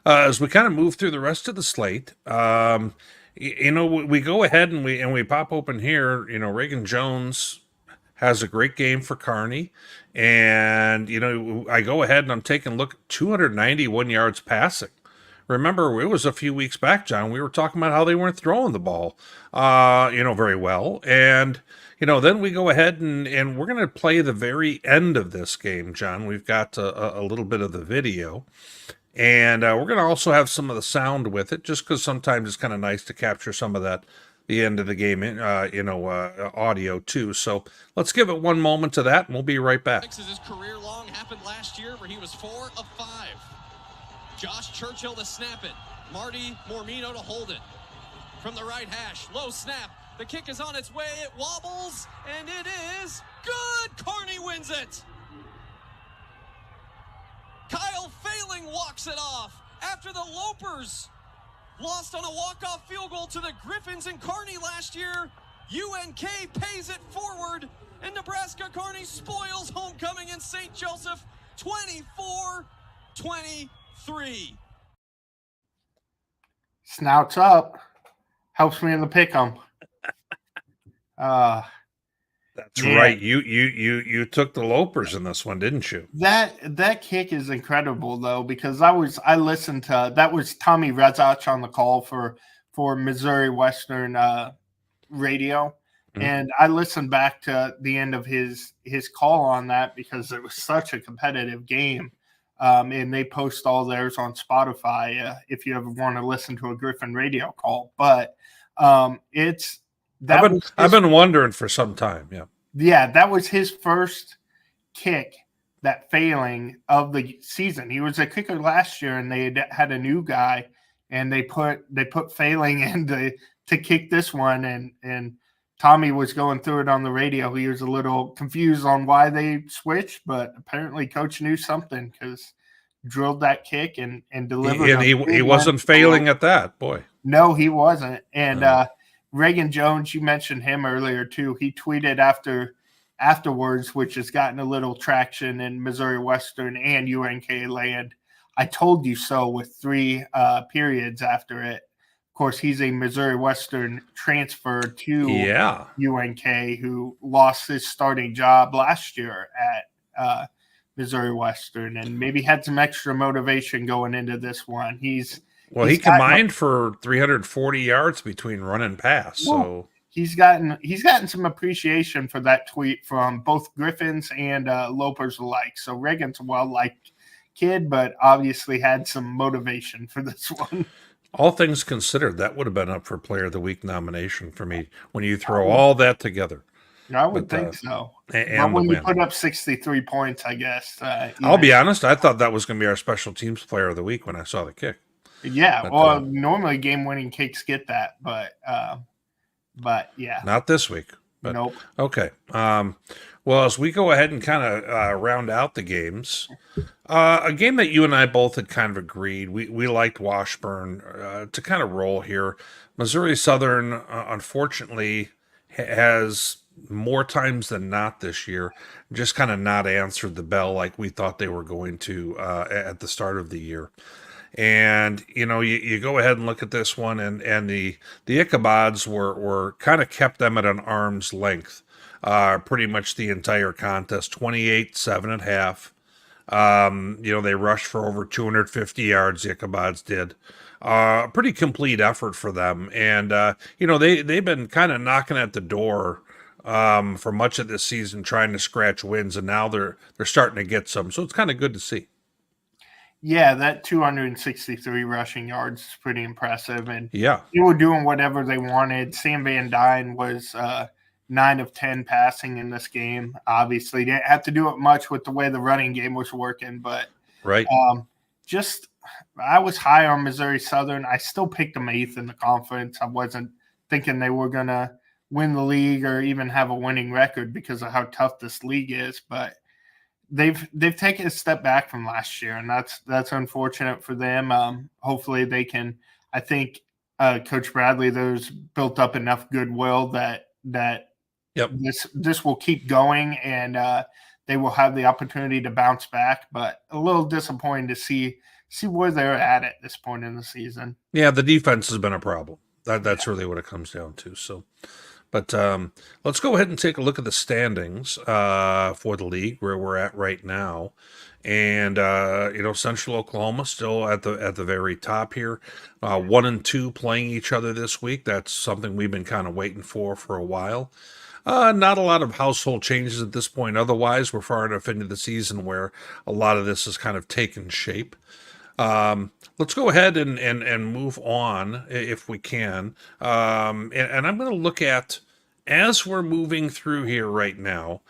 as we kind of move through the rest of the slate, we go ahead and we pop open here. Reagan Jones has a great game for Kearney, and I go ahead and I'm taking a look at 291 yards passing. Remember, it was a few weeks back, John, we were talking about how they weren't throwing the ball, very well. And, then we go ahead and we're going to play the very end of this game, John. We've got a little bit of the video, and we're going to also have some of the sound with it, just because sometimes it's kind of nice to capture some of that, the end of the game, audio too. So let's give it one moment to that, and we'll be right back. His career long happened last year where he was 4 of 5. Josh Churchill to snap it. Marty Mormino to hold it. From the right hash, low snap. The kick is on its way. It wobbles, and it is good. Kearney wins it. Kyle Failing walks it off after the Lopers lost on a walk-off field goal to the Griffins in Kearney last year. UNK pays it forward, and Nebraska Kearney spoils homecoming in St. Joseph 24-23. Snouts up. Helps me in the pick'em. That's right. You took the Lopers in this one, didn't you? That kick is incredible though, because I listened to that was Tommy Rezach on the call for Missouri Western radio, and I listened back to the end of his call on that because it was such a competitive game. and they post all theirs on Spotify if you ever want to listen to a Griffin radio call. But I've been wondering for some time. Yeah, that was his first kick, that failing of the season. He was a kicker last year, and they had a new guy, and they put failing in to kick this one, and Tommy was going through it on the radio. He was a little confused on why they switched, but apparently coach knew something because drilled that kick and delivered. And he wasn't failing at that, boy. No, he wasn't. And Reagan Jones, you mentioned him earlier too. He tweeted afterwards, which has gotten a little traction in Missouri Western and UNK land. I told you so with 3 periods after it. Of course, he's a Missouri Western transfer to UNK who lost his starting job last year at Missouri Western and maybe had some extra motivation going into this one. He combined for 340 yards between run and pass. So he's gotten some appreciation for that tweet from both Griffins and Lopers alike. So Reagan's a well-liked kid, but obviously had some motivation for this one. All things considered, that would have been up for Player of the Week nomination for me when you throw all that together. I would think so. And when you put up 63 points, I guess. I'll be honest, I thought that was going to be our special teams Player of the Week when I saw the kick. Yeah, normally game-winning kicks get that, but yeah. Not this week. But, nope. Okay. Well, as we go ahead and kind of round out the games, a game that you and I both had kind of agreed, we liked Washburn to kind of roll here. Missouri Southern, unfortunately, has more times than not this year just kind of not answered the bell like we thought they were going to at the start of the year. And, you go ahead and look at this one, and the Ichabods were kind of kept them at an arm's length pretty much the entire contest, 28-7 at half. They rushed for over 250 yards, the Ichabods did. Pretty complete effort for them. And, they've been kind of knocking at the door for much of this season trying to scratch wins, and now they're starting to get some. So it's kind of good to see. Yeah, that 263 rushing yards is pretty impressive. And yeah, they were doing whatever they wanted. Sam Van Dyne was 9 of 10 passing in this game. Obviously, didn't have to do it much with the way the running game was working. But right, I was high on Missouri Southern. I still picked them 8th in the conference. I wasn't thinking they were going to win the league or even have a winning record because of how tough this league is. But they've taken a step back from last year, and that's unfortunate for them. Hopefully they can. I think Coach Bradley, there's built up enough goodwill that this will keep going, and they will have the opportunity to bounce back. But a little disappointing to see where they're at this point in the season. Yeah, the defense has been a problem. That's really what it comes down to. So. But let's go ahead and take a look at the standings for the league where we're at right now. And, Central Oklahoma still at the very top here. 1 and 2 playing each other this week. That's something we've been kind of waiting for a while. Not a lot of household changes at this point. Otherwise, we're far enough into the season where a lot of this has kind of taken shape. Let's go ahead and move on if we can. And I'm going to look at, as we're moving through here right now,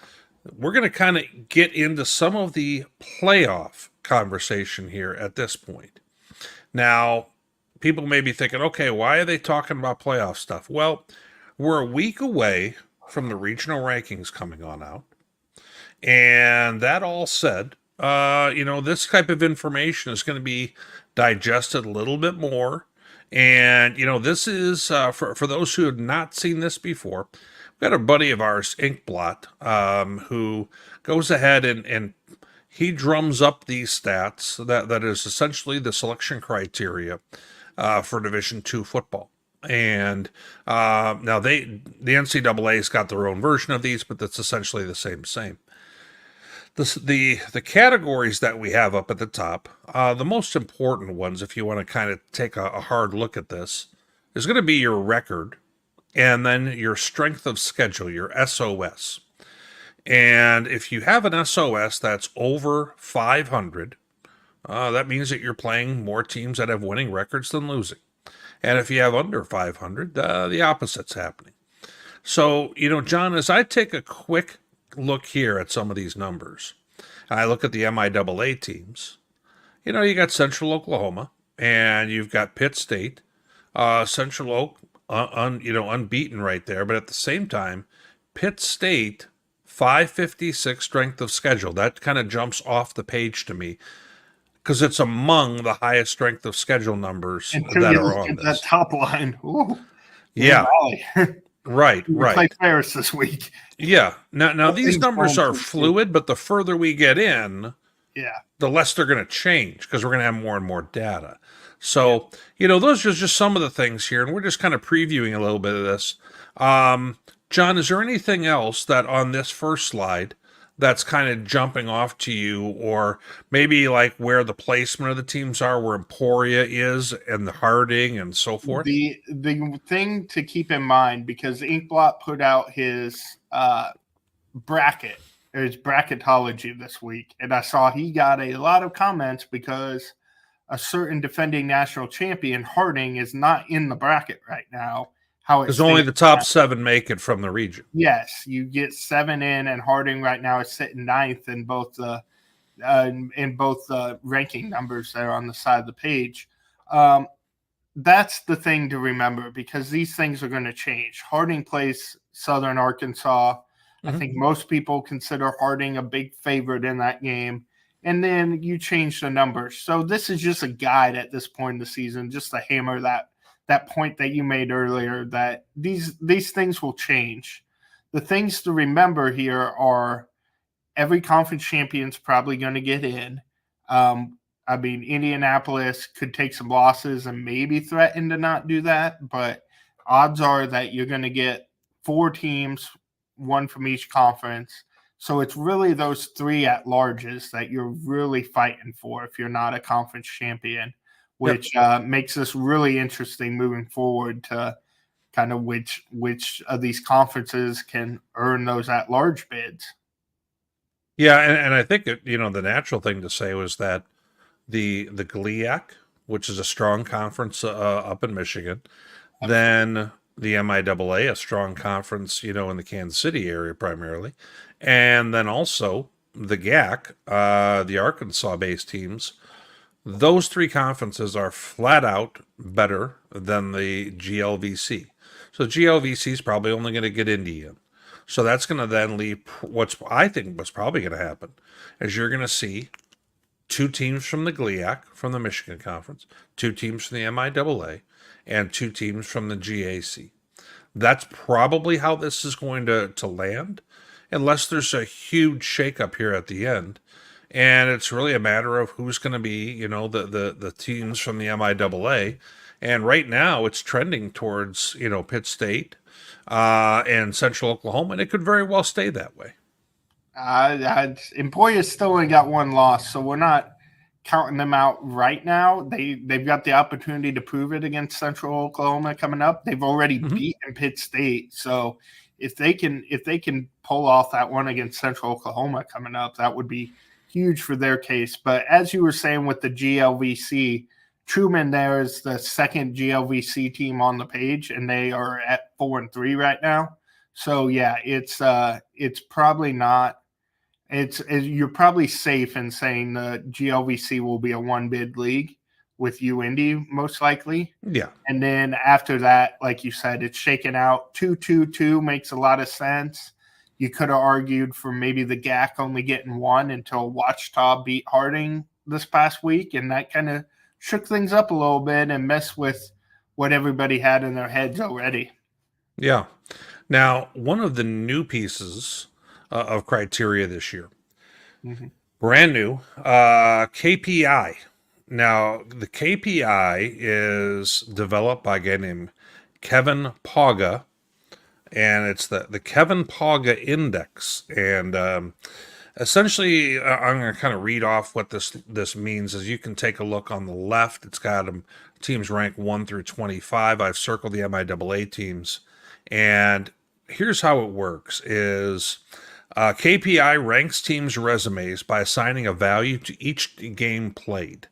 we're going to kind of get into some of the playoff conversation here at this point. Now, people may be thinking, okay, why are they talking about playoff stuff? Well, we're a week away from the regional rankings coming on out. And that all said, this type of information is going to be digested a little bit more. And, this is, for those who have not seen this before, we've got a buddy of ours, Inkblot, who goes ahead and he drums up these stats that is essentially the selection criteria for Division II football. And now the NCAA's got their own version of these, but that's essentially the same. The categories that we have up at the top, the most important ones, if you want to kind of take a hard look at this, is going to be your record and then your strength of schedule, your SOS. And if you have an SOS that's over 500, that means that you're playing more teams that have winning records than losing. And if you have under 500, the opposite's happening. So, John, as I take a quick look here at some of these numbers, I look at the MIAA teams. You got Central Oklahoma, and you've got Pitt State, Central Oak, unbeaten right there. But at the same time, Pitt State, 556 strength of schedule. That kind of jumps off the page to me because it's among the highest strength of schedule numbers that are on this. That top line. Ooh, yeah. Right. Play Ferris this week. Yeah. Now these numbers are fluid, but the further we get in, the less they're going to change because we're going to have more and more data. So, those are just some of the things here, and we're just kind of previewing a little bit of this. John, is there anything else that on this first slide that's kind of jumping off to you, or maybe like where the placement of the teams are, where Emporia is and the Harding and so forth? The thing to keep in mind, because Inkblot put out his bracket, his bracketology this week, and I saw he got a lot of comments because a certain defending national champion, Harding, is not in the bracket right now. Because only the top 7 make it from the region. Yes, you get 7 in, and Harding right now is sitting 9th in both the ranking numbers there on the side of the page. That's the thing to remember, because these things are going to change. Harding plays Southern Arkansas. I think most people consider Harding a big favorite in that game. And then you change the numbers. So this is just a guide at this point in the season, just to hammer that point that you made earlier, that these things will change. The things to remember here are every conference champion's probably going to get in. Indianapolis could take some losses and maybe threaten to not do that, but odds are that you're going to get 4 teams, 1 from each conference. So it's really those 3 at-larges that you're really fighting for if you're not a conference champion, which makes this really interesting moving forward to kind of which of these conferences can earn those at-large bids. Yeah, and I think the natural thing to say was that the GLIAC, which is a strong conference up in Michigan, then the MIAA, a strong conference, in the Kansas City area primarily, and then also the GAC, the Arkansas-based teams. Those 3 conferences are flat out better than the GLVC. So GLVC is probably only going to get Indiana. So that's going to then leave what's probably going to happen is you're going to see 2 teams from the GLIAC, from the Michigan Conference, 2 teams from the MIAA, and 2 teams from the GAC. That's probably how this is going to land, unless there's a huge shakeup here at the end. And it's really a matter of who's going to be, the teams from the MIAA. And right now it's trending towards, Pitt State and Central Oklahoma, and it could very well stay that way. Emporia still only got 1 loss, so we're not counting them out right now. They've got the opportunity to prove it against Central Oklahoma coming up. They've already beaten Pitt State, so if they can pull off that one against Central Oklahoma coming up, that would be huge for their case. But as you were saying with the GLVC, Truman there is the second GLVC team on the page, and they are at 4-3 right now. So yeah, it's probably not. You're probably safe in saying the GLVC will be a 1-bid league with UIndy most likely. Yeah. And then after that, like you said, it's shaken out. 2-2-2 makes a lot of sense. You could have argued for maybe the GAC only getting 1 until Ouachita beat Harding this past week, and that kind of shook things up a little bit and messed with what everybody had in their heads already. Yeah. Now, one of the new pieces of criteria this year, brand new, KPI. Now, the KPI is developed by a guy named Kevin Pauga, and it's the Kevin Pauga Index. And essentially, I'm going to kind of read off what this means. As you can take a look on the left, it's got teams ranked 1 through 25. I've circled the MIAA teams. And here's how it works is KPI ranks teams' resumes by assigning a value to each game played.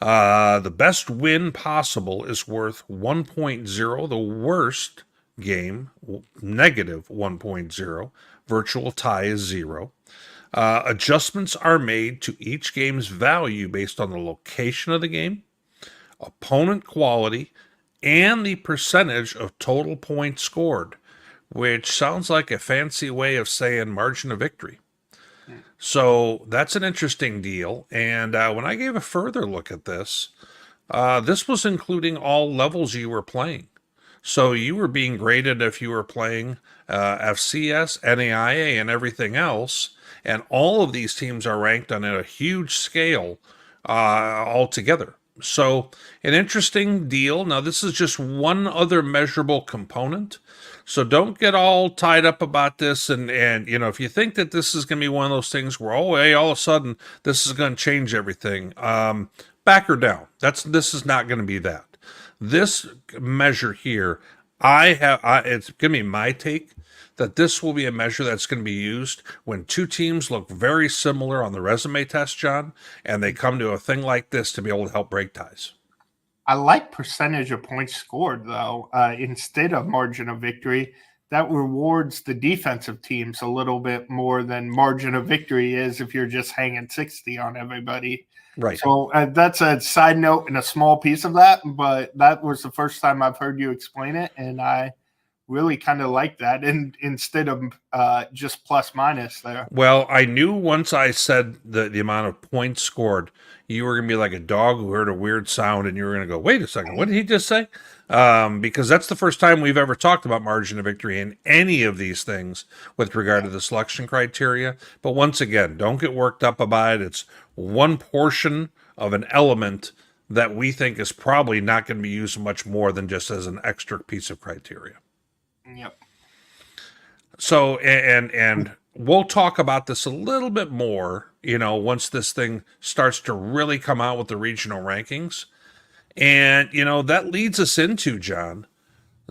The best win possible is worth 1.0. The worst game, negative 1.0. Virtual tie is 0. Adjustments are made to each game's value based on the location of the game, opponent quality, and the percentage of total points scored, which sounds like a fancy way of saying margin of victory. So that's an interesting deal. And when I gave a further look at this, this was including all levels you were playing. So you were being graded if you were playing FCS, NAIA, and everything else. And all of these teams are ranked on a huge scale altogether. So an interesting deal. Now, this is just one other measurable component. So don't get all tied up about this. And if you think that this is going to be one of those things where, hey, all of a sudden this is going to change everything, back her down. This is not going to be that. This measure here, it's going to be my take that this will be a measure that's going to be used when two teams look very similar on the resume test, John, and they come to a thing like this to be able to help break ties. I like percentage of points scored, though, instead of margin of victory. That rewards the defensive teams a little bit more than margin of victory is if you're just hanging 60 on everybody. Right. So that's a side note and a small piece of that, but that was the first time I've heard you explain it, and I really kind of like that, and instead of just plus minus there. Well, I knew once I said the amount of points scored, you were going to be like a dog who heard a weird sound, and you were going to go, wait a second, what did he just say? Because that's the first time we've ever talked about margin of victory in any of these things with regard to the selection criteria. But once again, don't get worked up about it. It's one portion of an element that we think is probably not going to be used much more than just as an extra piece of criteria. Yep. So, and we'll talk about this a little bit more, once this thing starts to really come out with the regional rankings. And, that leads us into, John,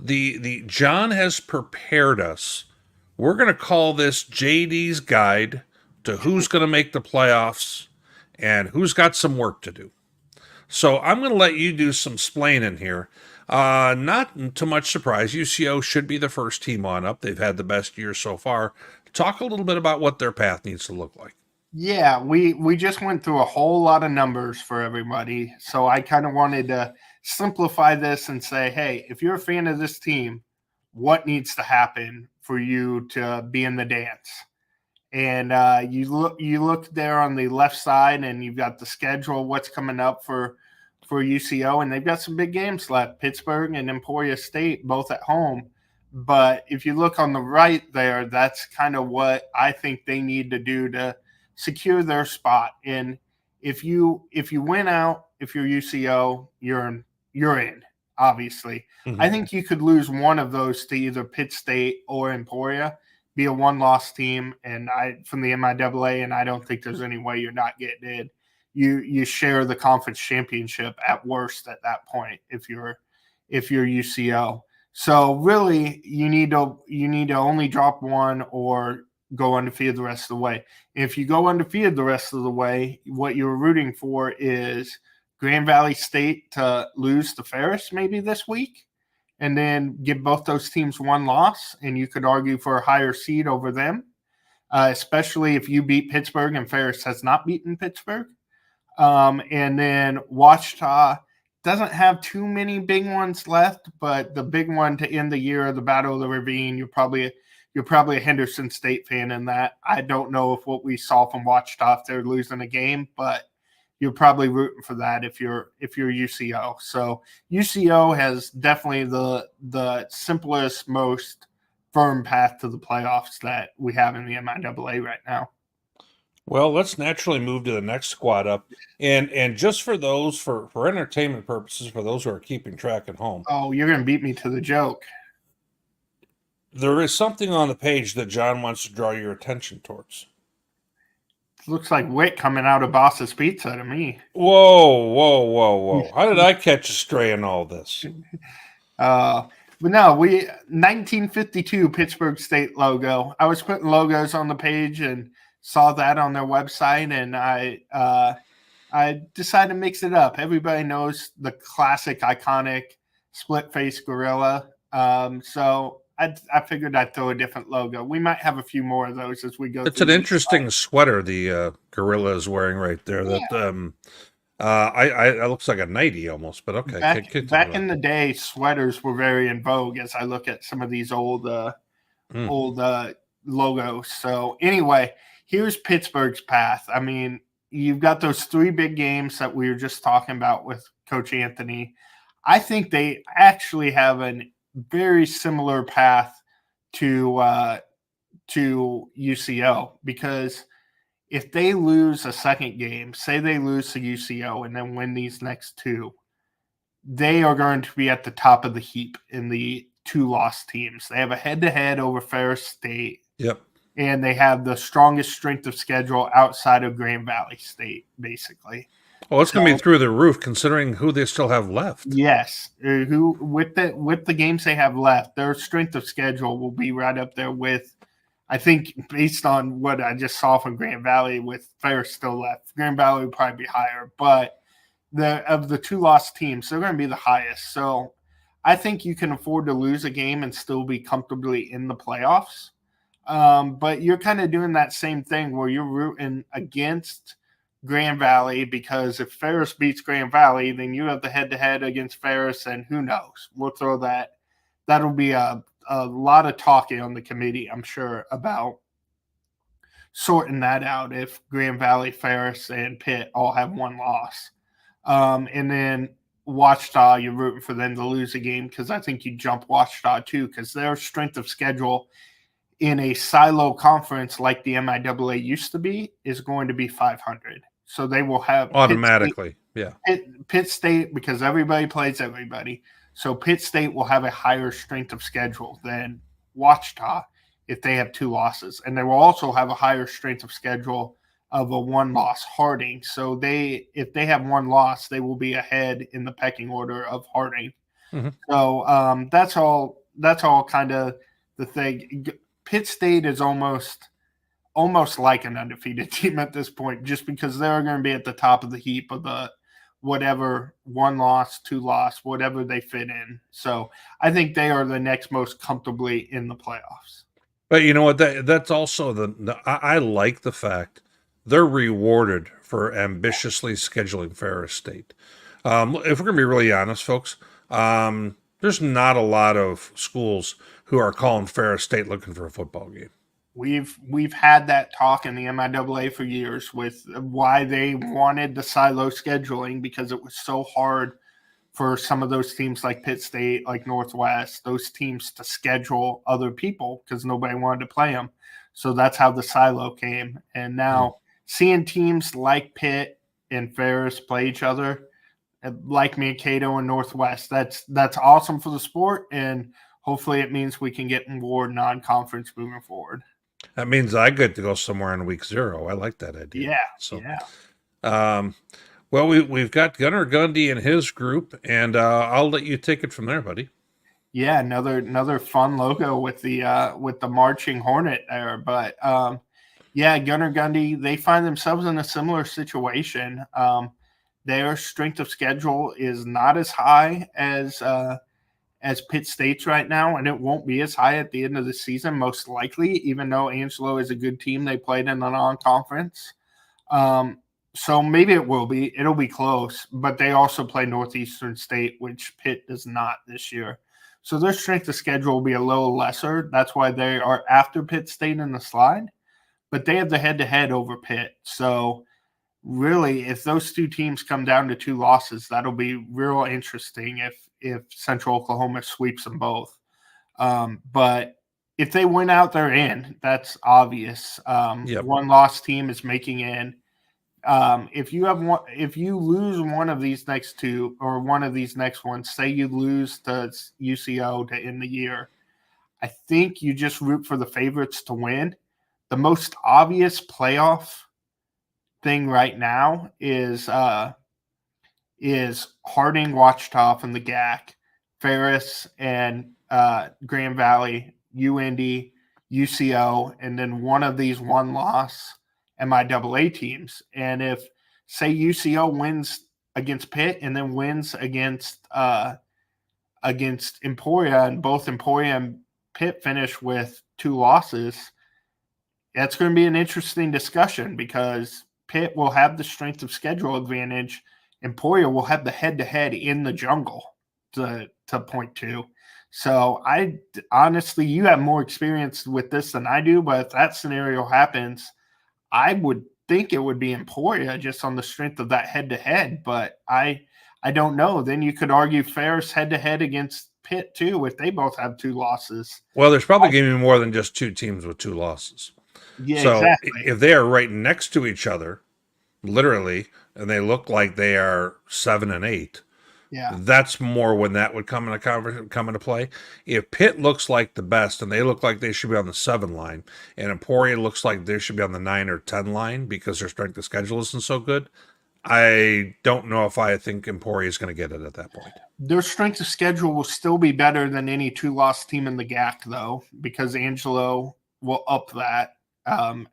the John has prepared us. We're going to call this JD's guide to who's going to make the playoffs and who's got some work to do. So I'm going to let you do some splaining here. Not too much surprise. UCO should be the first team on up. They've had the best year so far. Talk a little bit about what their path needs to look like. Yeah, we just went through a whole lot of numbers for everybody. So I kind of wanted to simplify this and say, hey, if you're a fan of this team, what needs to happen for you to be in the dance? And you look there on the left side, and you've got the schedule, what's coming up for UCO, and they've got some big games left, Pittsburg and Emporia State, both at home. But if you look on the right there, that's kind of what I think they need to do to secure their spot. And if you win out, if you're UCO, you're in, obviously. Mm-hmm. I think you could lose one of those to either Pitt State or Emporia, be a one-loss team, and from the MIAA, and I don't think there's any way you're not getting in. You share the conference championship at worst at that point if you're UCO. So really, you need to only drop one or go undefeated the rest of the way. If you go undefeated the rest of the way, what you're rooting for is Grand Valley State to lose to Ferris maybe this week, and then give both those teams one loss, and you could argue for a higher seed over them, especially if you beat Pittsburgh and Ferris has not beaten Pittsburgh. And then Ouachita doesn't have too many big ones left, but the big one to end the year, the Battle of the Ravine, you're probably a Henderson State fan in that. I don't know if what we saw from Ouachita, if they're losing a game, but you're probably rooting for that if you're UCO. So UCO has definitely the simplest, most firm path to the playoffs that we have in the MIAA right now. Well, let's naturally move to the next squad up. And just for those, for entertainment purposes, for those who are keeping track at home. Oh, you're going to beat me to the joke. There is something on the page that John wants to draw your attention towards. Looks like Witt coming out of Boss's Pizza to me. Whoa. How did I catch astray in all this? But no, 1952 Pittsburg State logo. I was putting logos on the page and saw that on their website, and I decided to mix it up. Everybody knows the classic, iconic split face gorilla. So I figured I'd throw a different logo. We might have a few more of those as we go. It's an interesting sweater the gorilla is wearing right there. Yeah. That it looks like a nightie almost, but okay. Back in the day, sweaters were very in vogue. As I look at some of these old logos. So anyway, here's Pittsburgh's path. I mean, you've got those 3 big games that we were just talking about with Coach Anthony. I think they actually have a very similar path to UCO, because if they lose a second game, say they lose to UCO and then win these next 2, they are going to be at the top of the heap in the 2 loss teams. They have a head-to-head over Ferris State. Yep. And they have the strongest strength of schedule outside of Grand Valley State, basically. Well, it's going to be through the roof considering who they still have left. Yes. With the games they have left, their strength of schedule will be right up there with, I think, based on what I just saw from Grand Valley, with Ferris still left. Grand Valley would probably be higher, but of the 2 lost teams, they're going to be the highest. So I think you can afford to lose a game and still be comfortably in the playoffs. But you're kind of doing that same thing where you're rooting against Grand Valley, because if Ferris beats Grand Valley, then you have the head-to-head against Ferris, and who knows? We'll throw that. That'll be a lot of talking on the committee, I'm sure, about sorting that out if Grand Valley, Ferris, and Pitt all have 1 loss. And then Wichita, you're rooting for them to lose a game, because I think you jump Wichita too, because their strength of schedule in a silo conference like the MIAA used to be is going to be 500. So they will have automatically. Pitt State, because everybody plays everybody. So Pitt State will have a higher strength of schedule than Wichita if they have 2 losses. And they will also have a higher strength of schedule of a 1-loss Harding. So if they have 1 loss, they will be ahead in the pecking order of Harding. Mm-hmm. So that's all kind of the thing. Pitt State is almost like an undefeated team at this point, just because they're going to be at the top of the heap of the whatever 1 loss, 2 loss, whatever they fit in. So I think they are the next most comfortably in the playoffs. But you know what? That's also I like the fact they're rewarded for ambitiously scheduling Ferris State. If we're going to be really honest, folks, there's not a lot of schools who are calling Ferris State looking for a football game. We've had that talk in the MIAA for years with why they wanted the silo scheduling, because it was so hard for some of those teams like Pitt State, like Northwest, those teams to schedule other people because nobody wanted to play them. So that's how the silo came. And now seeing teams like Pitt and Ferris play each other, like Mankato and Northwest, that's awesome for the sport, and hopefully it means we can get more non-conference moving forward. That means I get to go somewhere in week 0. I like that idea. Yeah. So, yeah. Well, we've got Gunnar Gundy and his group, and I'll let you take it from there, buddy. Yeah, another fun logo with the marching hornet there. But Gunnar Gundy, they find themselves in a similar situation. Their strength of schedule is not as high as Pitt State's right now, and it won't be as high at the end of the season, most likely, even though Angelo is a good team. They played in the non-conference. So maybe it'll be close, but they also play Northeastern State, which Pitt does not this year. So their strength of schedule will be a little lesser. That's why they are after Pitt State in the slide, but they have the head-to-head over Pitt. So really, if those 2 teams come down to 2 losses, that'll be real interesting if Central Oklahoma sweeps them both. But if they win out, they're in. That's obvious. 1-loss team is making in. If you lose one of these next 2 or one of these next ones, say you lose to UCO to end the year, I think you just root for the favorites to win. The most obvious playoff thing right now is Harding, Wichita from the GAC, Ferris, and Grand Valley, UIndy, UCO, and then one of these one-loss MIAA teams. And if, say, UCO wins against Pitt and then wins against Emporia, and both Emporia and Pitt finish with 2 losses, that's going to be an interesting discussion because Pitt will have the strength of schedule advantage. Emporia will have the head-to-head in the jungle to point to. So I honestly, you have more experience with this than I do, but if that scenario happens, I would think it would be Emporia just on the strength of that head-to-head, but I don't know. Then you could argue Ferris head-to-head against Pitt too if they both have 2 losses. Well, there's probably going to be more than just 2 teams with 2 losses. Yeah, so exactly. if they are right next to each other, literally, and they look like they are 7 and 8, yeah, that's more when that would come into play. If Pitt looks like the best and they look like they should be on the 7 line, and Emporia looks like they should be on the 9 or 10 line because their strength of schedule isn't so good, I don't know if I think Emporia is going to get it at that point. Their strength of schedule will still be better than any 2-loss team in the GAC, though, because Angelo will up that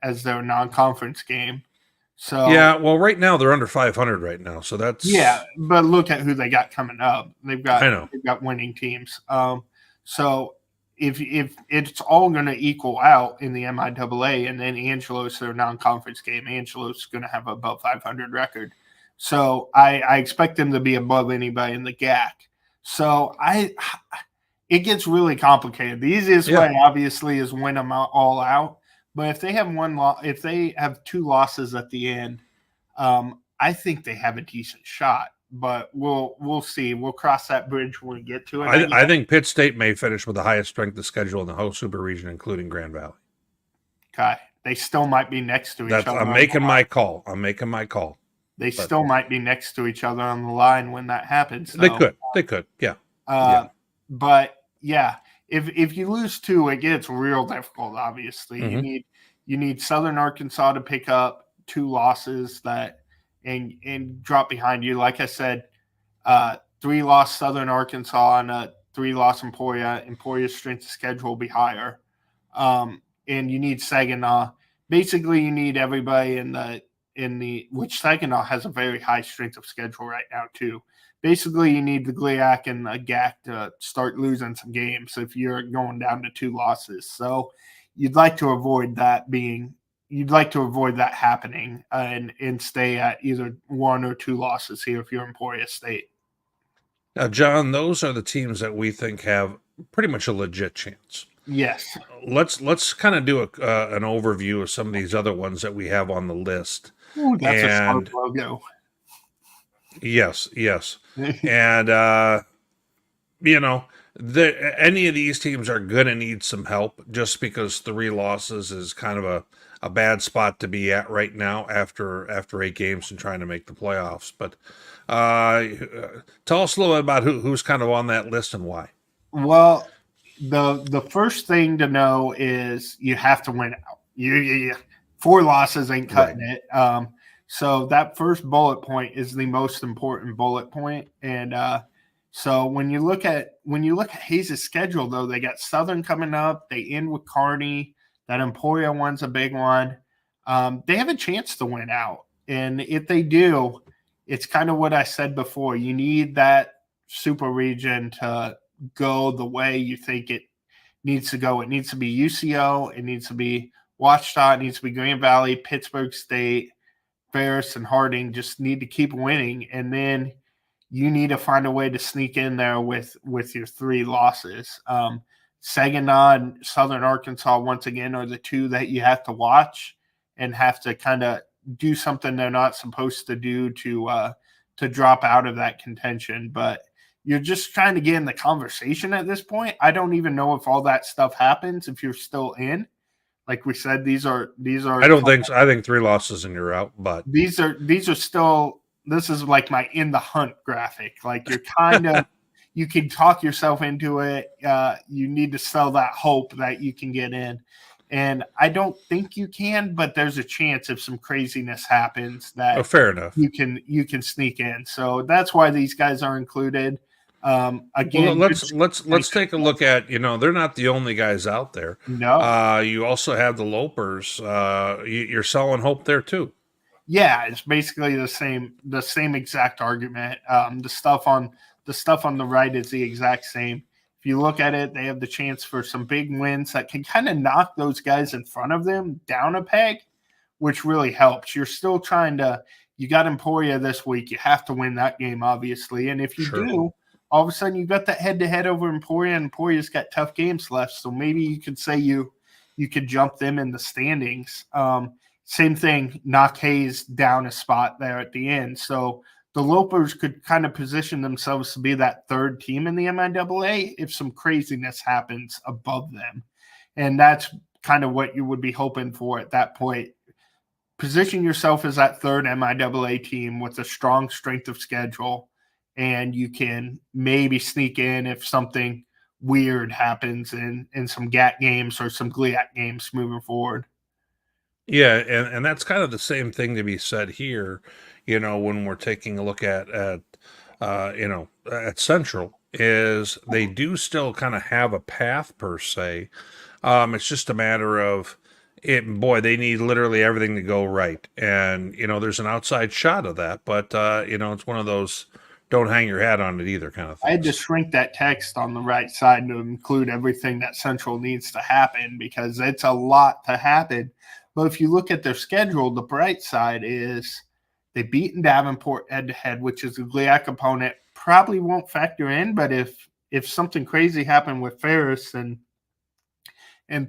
as their non-conference game. So yeah, well, right now they're under 500 right now, so that's but look at who they got coming up. They've got winning teams. So if it's all going to equal out in the MIAA, and then Angelo's their non-conference game, Angelo's going to have above 500 record. So I expect them to be above anybody in the GAC. So it gets really complicated. The easiest way, obviously, is win them all out. But if they have if they have 2 losses at the end, I think they have a decent shot. But we'll see. We'll cross that bridge when we get to it. I think Pitt State may finish with the highest strength of schedule in the whole super region, including Grand Valley. Okay, they still might be next to each other. I'm making my call. They still might be next to each other on the line when that happens. They could. Yeah. But yeah. If you lose 2, it gets real difficult. Obviously, you need Southern Arkansas to pick up 2 losses and drop behind you. Like I said, 3-loss Southern Arkansas and a 3-loss Emporia. Emporia's strength of schedule will be higher, and you need Saginaw. Basically, you need everybody in the which Saginaw has a very high strength of schedule right now too. Basically, you need the GLIAC and the GAC to start losing some games if you're going down to 2 losses. So you'd like to avoid that happening and stay at either 1 or 2 losses here if you're Emporia State. Now, John, those are the teams that we think have pretty much a legit chance. Yes. Let's kind of do an overview of some of these other ones that we have on the list. Ooh, that's a smart logo. Yes. And, any of these teams are going to need some help just because 3 losses is kind of a bad spot to be at right now after 8 games and trying to make the playoffs. But tell us a little bit about who's kind of on that list and why. Well, the first thing to know is you have to win out. 4 losses ain't cutting it. So that first bullet point is the most important bullet point. And so when you look at Hayes' schedule, though, they got Southern coming up. They end with Kearney. That Emporia one's a big one. They have a chance to win out. And if they do, it's kind of what I said before. You need that super region to go the way you think it needs to go. It needs to be UCO. It needs to be Washburn. It needs to be Grand Valley, Pittsburg State, Ferris, and Harding. Just need to keep winning. And then you need to find a way to sneak in there with your 3 losses. Saginaw and Southern Arkansas, once again, are the 2 that you have to watch and have to kind of do something they're not supposed to do to drop out of that contention. But you're just trying to get in the conversation at this point. I don't even know if all that stuff happens if you're still in. Like we said, these are. I don't think so. I think 3 losses and you're out. But these are still. This is like my in the hunt graphic. Like you're kind of. You can talk yourself into it. You need to sell that hope that you can get in. And I don't think you can, but there's a chance if some craziness happens that fair enough. You can sneak in. So that's why these guys are included. Again, Well, let's take a look at, they're not the only guys out there. no. You also have the Lopers. You're selling hope there too. Yeah, it's basically the same exact argument. The stuff on the right is the exact same. If you look at it, they have the chance for some big wins that can kind of knock those guys in front of them down a peg, which really helps. You're still you got Emporia this week. You have to win that game, obviously. And if you Sure. do, all of a sudden you got that head-to-head over Emporia, and Emporia's got tough games left. So maybe you could say you could jump them in the standings. Same thing, knock Hayes down a spot there at the end. So the Lopers could kind of position themselves to be that third team in the MIAA if some craziness happens above them. And that's kind of what you would be hoping for at that point. Position yourself as that third MIAA team with a strong strength of schedule, and you can maybe sneak in if something weird happens in some GAT games or some GLIAC games moving forward. Yeah, and that's kind of the same thing to be said here, when we're taking a look at Central, is they do still kind of have a path per se. It's just a matter of they need literally everything to go right. And, there's an outside shot of that, but it's one of those don't hang your hat on it either kind of thing. I had to shrink that text on the right side to include everything that Central needs to happen because it's a lot to happen. But if you look at their schedule, the bright side is they've beaten Davenport head-to-head, which is a GLIAC opponent. Probably won't factor in, but if something crazy happened with Ferris and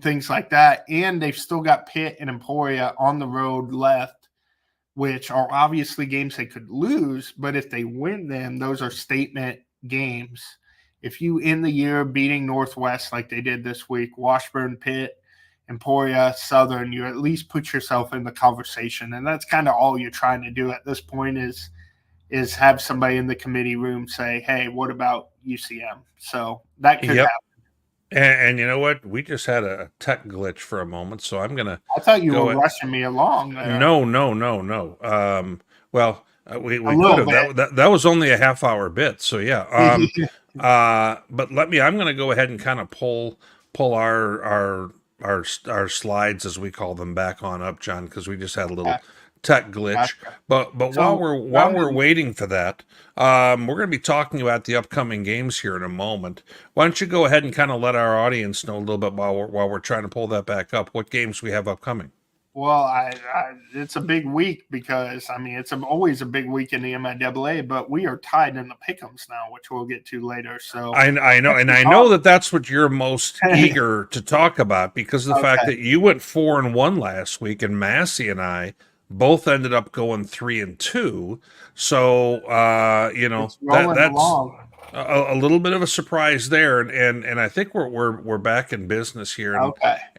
things like that, and they've still got Pitt and Emporia on the road left, which are obviously games they could lose, but if they win them, those are statement games. If you end the year beating Northwest like they did this week, Washburn, Pitt, Emporia, Southern, you at least put yourself in the conversation. And that's kind of all you're trying to do at this point is have somebody in the committee room say, hey, what about UCM? So that could happen. And you know what? We just had a tech glitch for a moment, so I'm going to I thought you were rushing me along there. No. Well, we could have. That was only a half-hour bit, so yeah. But I'm going to go ahead and kind of pull our slides, as we call them, back on up, John, because we just had a little tech glitch. But so, while we're waiting for that, we're going to be talking about the upcoming games here in a moment. Why don't you go ahead and kind of let our audience know a little bit while we're trying to pull that back up, what games we have upcoming? Well, it's a big week because, it's always a big week in the MIAA, but we are tied in the pick'ems now, which we'll get to later. So I know, and I know that's what you're most eager to talk about because of the fact that you went 4-1 last week, and Massey and I both ended up going 3-2. So that's a little bit of a surprise there, and I think we're back in business here.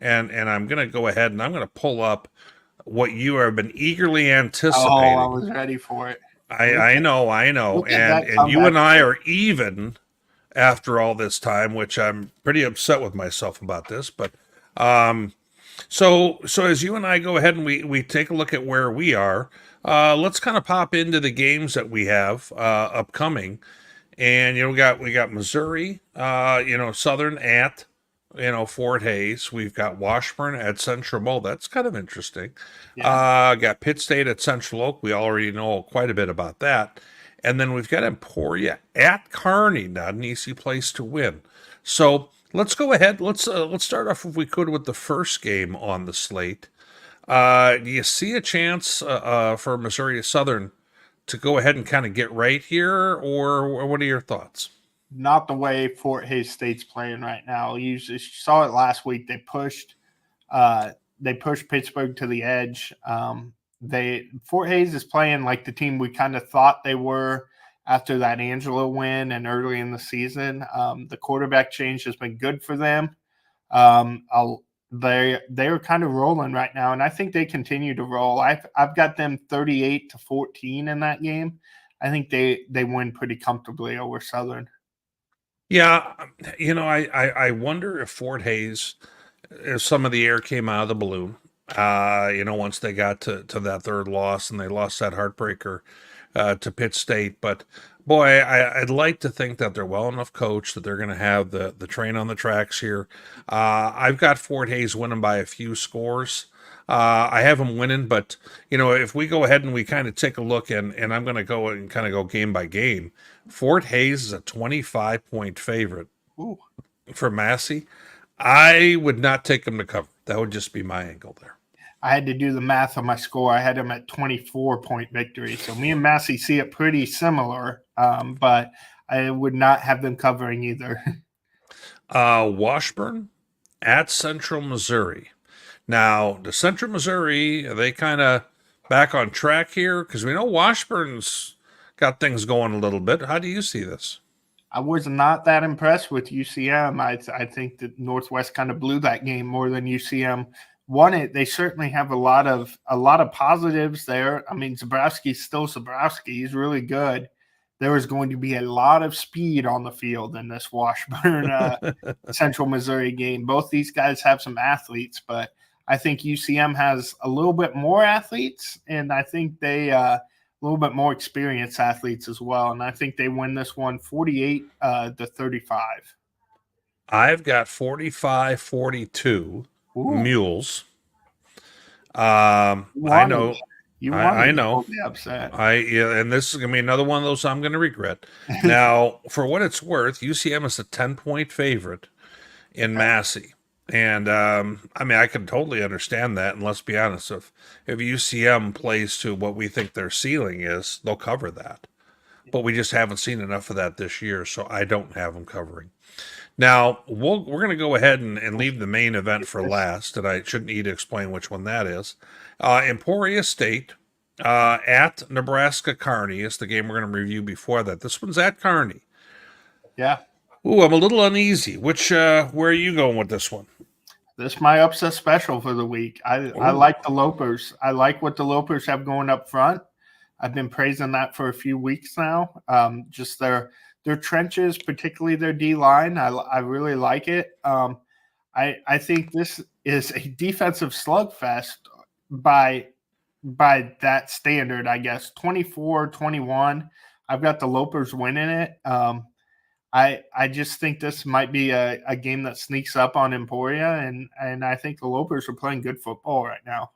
And I'm going to go ahead and I'm going to pull up what you have been eagerly anticipating. Oh, I was ready for it. I know, and you and I are even after all this time, which I'm pretty upset with myself about this, but so as you and I go ahead and we take a look at where we are, let's kind of pop into the games that we have upcoming. And we got Missouri, Southern at Fort Hays. We've got Washburn at Central Bowl. That's kind of interesting. Yeah. Got Pitt State at Central Oak. We already know quite a bit about that. And then we've got Emporia at Kearney. Not an easy place to win. So let's go ahead. Let's start off, if we could, with the first game on the slate. Do you see a chance for Missouri Southern to go ahead and kind of get right here, or what are your thoughts? Not the way Fort Hays State's playing right now. You saw it last week. They pushed Pittsburg to the edge. Fort Hays is playing like the team we kind of thought they were after that Angelo win and early in the season. The quarterback change has been good for them. They're kind of rolling right now, and I think they continue to roll. I've got them 38-14 in that game. I think they win pretty comfortably over Southern. Yeah, I wonder if Fort Hays, if some of the air came out of the balloon, Once they got to that third loss and they lost that heartbreaker to Pitt State. But boy, I'd like to think that they're well enough coached that they're going to have the train on the tracks here. I've got Fort Hays winning by a few scores. I have them winning, but if we go ahead and we kind of take a look, and I'm going to go and kind of go game by game. Fort Hays is a 25-point favorite. Ooh. For Massey. I would not take them to cover. That would just be my angle there. I had to do the math on my score. I had them at 24-point victory. So me and Massey see it pretty similar, but I would not have them covering either. Washburn at Central Missouri. Now, the Central Missouri, are they kind of back on track here? Because we know Washburn's got things going a little bit. How do you see this? I was not that impressed with UCM. I think that Northwest kind of blew that game more than UCM won it. They certainly have a lot of positives there. I mean, Zabrowski's still Zabrowski. He's really good. There is going to be a lot of speed on the field in this Washburn Central Missouri game. Both these guys have some athletes, but I think UCM has a little bit more athletes, and I think they a little bit more experienced athletes as well. And I think they win this one 48-35. I've got 45-42 Mules. I know. I know. Upset. And this is going to be another one of those I'm going to regret. Now, for what it's worth, UCM is a 10-point favorite in Massey. And, I can totally understand that. And let's be honest, if UCM plays to what we think their ceiling is, they'll cover that. But we just haven't seen enough of that this year, so I don't have them covering. Now, we're going to go ahead and leave the main event for last, and I shouldn't need to explain which one that is. Emporia State at Nebraska Kearney is the game we're going to review before that. This one's at Kearney. Yeah. Ooh, I'm a little uneasy. Where are you going with this one? This is my upset special for the week. I like the Lopers. I like what the Lopers have going up front. I've been praising that for a few weeks now. Just their trenches, particularly their D-line. I really like it. I think this is a defensive slugfest by that standard, I guess. 24-21. I've got the Lopers winning it. I just think this might be a game that sneaks up on Emporia, and I think the Lopers are playing good football right now.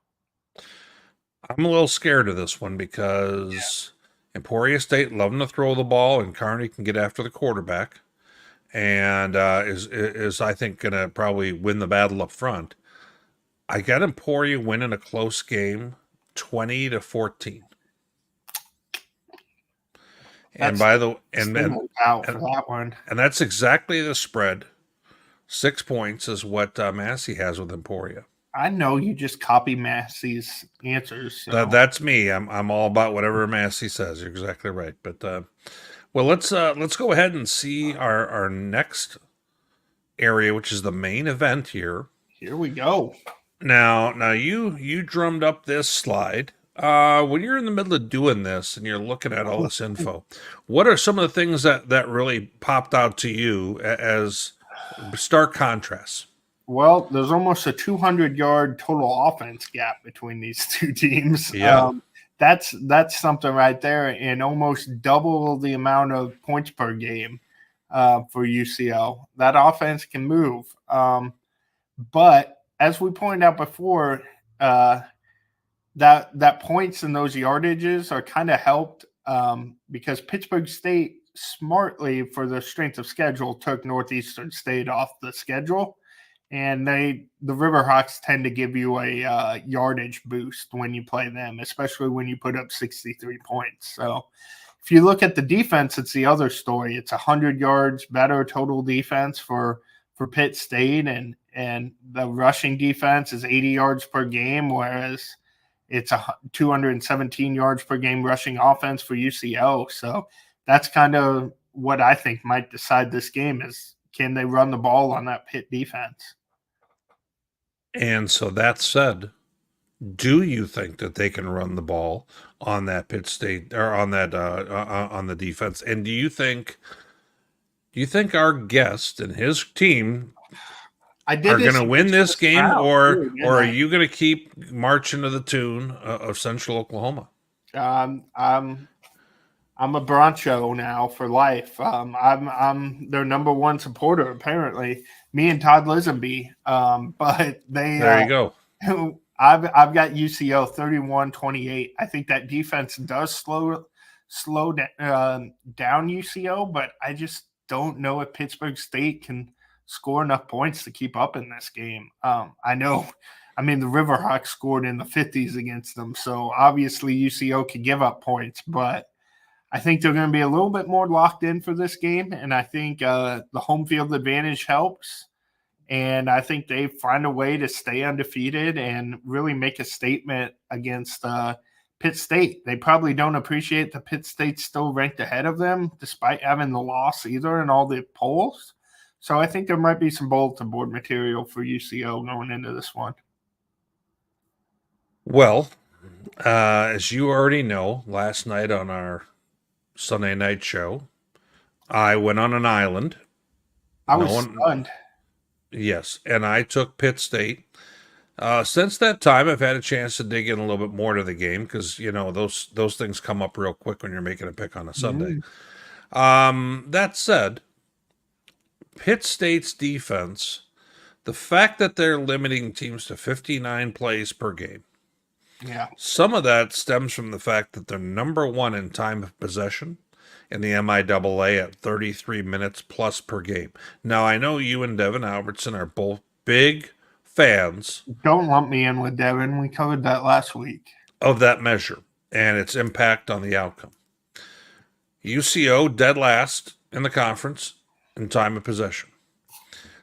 I'm a little scared of this one because Emporia State loving to throw the ball, and Kearney can get after the quarterback, and is I think going to probably win the battle up front. I got Emporia winning a close game, 20-14. And by the out for that one, and that's exactly the spread. 6 points is what Massey has with Emporia. I know you just copy Massey's answers. So. That's me. I'm all about whatever Massey says. You're exactly right. But well, let's go ahead and see our next area, which is the main event here. Here we go. Now you drummed up this slide. When you're in the middle of doing this and you're looking at all this info, what are some of the things that really popped out to you as stark contrasts? Well, there's almost a 200-yard total offense gap between these two teams. Yeah. That's something right there, and almost double the amount of points per game for UCO. That offense can move. But as we pointed out before, that points and those yardages are kind of helped because Pittsburg State smartly, for the strength of schedule, took Northeastern State off the schedule. And the Riverhawks tend to give you a yardage boost when you play them, especially when you put up 63 points. So if you look at the defense, it's the other story. It's 100 yards better total defense for Pitt State, and the rushing defense is 80 yards per game, whereas it's 217 yards per game rushing offense for UCO. So that's kind of what I think might decide this game is, can they run the ball on that Pitt defense? And so that said, do you think that they can run the ball on that Pitt State or on that on the defense? And do you think our guest and his team I did are going to win this game, or are I? you going to keep marching to the tune of Central Oklahoma? I'm a Broncho now for life. I'm their number one supporter apparently. Me and Todd Lisenby. But they There you go. I've got UCO 31-28. I think that defense does slow down UCO, but I just don't know if Pittsburg State can score enough points to keep up in this game. I know. I mean, the Riverhawks scored in the 50s against them, so obviously UCO can give up points, but I think they're going to be a little bit more locked in for this game, and I think the home field advantage helps, and I think they find a way to stay undefeated and really make a statement against Pitt State. They probably don't appreciate that Pitt State's still ranked ahead of them, despite having the loss either in all the polls. So I think there might be some bulletin board material for UCO going into this one. Well, as you already know, last night on our Sunday night show, I went on an island. I was stunned. Yes, and I took Pitt State. Since that time, I've had a chance to dig in a little bit more to the game because those things come up real quick when you're making a pick on a Sunday. That said, Pitt State's defense, the fact that they're limiting teams to 59 plays per game, some of that stems from the fact that they're number one in time of possession in the MIAA at 33 minutes plus per game. Now, I know you and Devin Albertson are both big fans. Don't lump me in with Devin. We covered that last week. Of that measure and its impact on the outcome. UCO dead last in the conference in time of possession.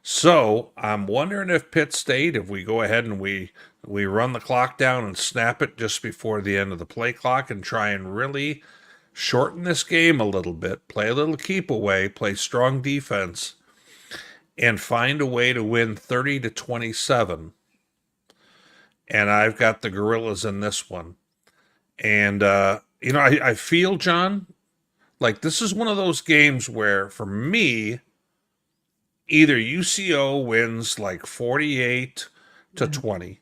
So I'm wondering if Pitt State, if we go ahead and we run the clock down and snap it just before the end of the play clock and try and really shorten this game a little bit, play a little keep away, play strong defense, and find a way to win 30-27. And I've got the Gorillas in this one. And, I feel, John, like this is one of those games where, for me, either UCO wins like 48-20,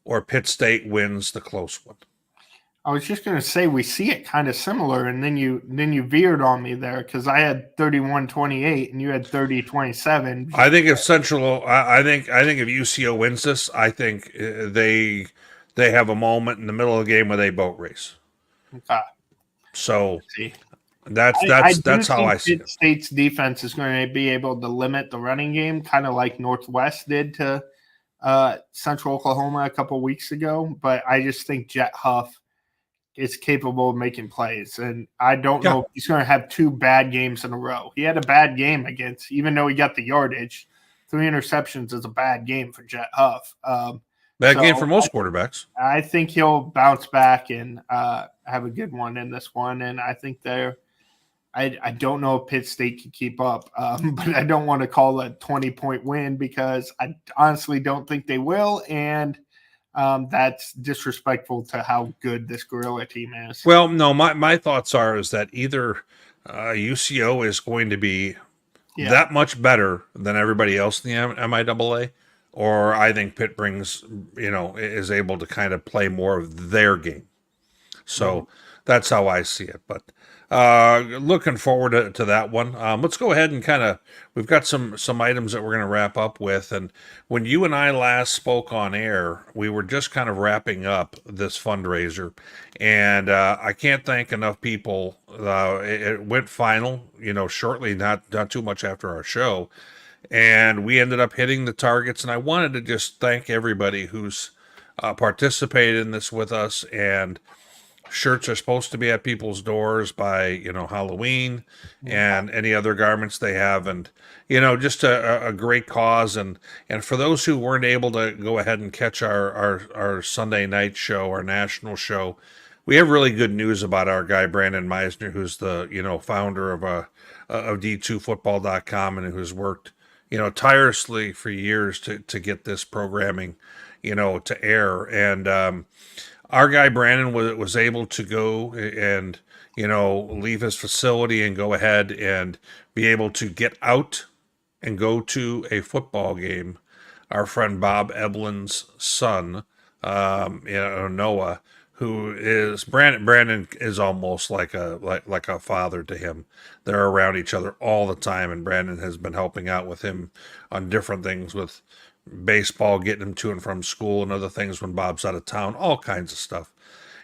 or Pitt State wins the close one. I was just going to say we see it kind of similar, and then you veered on me there because I had 31-28 and you had 30-27. I think if I think if UCO wins this, I think they have a moment in the middle of the game where they boat race. Okay. So that's how I see it. Pitt State's defense is going to be able to limit the running game, kind of like Northwest did to Central Oklahoma a couple weeks ago. But I just think Jet Huff is capable of making plays, and I don't know if he's going to have two bad games in a row. He had a bad game even though he got the yardage. 3 interceptions is a bad game for Jet Huff. Bad game for most quarterbacks. I think he'll bounce back and have a good one in this one, and I think I don't know if Pitt State can keep up, but I don't want to call a 20-point win because I honestly don't think they will, and that's disrespectful to how good this Gorilla team is. Well, no, my thoughts is that either UCO is going to be that much better than everybody else in the MIAA, or I think Pitt is able to kind of play more of their game. So that's how I see it. But looking forward to that one. Let's go ahead and we've got some items that we're going to wrap up with. And when you and I last spoke on air, we were just kind of wrapping up this fundraiser. And I can't thank enough people. It went final, shortly, not too much after our show. And we ended up hitting the targets. And I wanted to just thank everybody who's participated in this with us. And shirts are supposed to be at people's doors by, Halloween and any other garments they have. And, just a great cause. And for those who weren't able to go ahead and catch our Sunday night show, our national show, we have really good news about our guy, Brandon Meisner, who's the, founder of D2football.com and who's worked, tirelessly for years to get this programming, to air. And, our guy Brandon was able to go and leave his facility and go ahead and be able to get out and go to a football game. Our friend Bob Eblin's son, Noah, who is Brandon is almost like a father to him. They're around each other all the time, and Brandon has been helping out with him on different things with baseball, getting him to and from school, and other things when Bob's out of town, all kinds of stuff.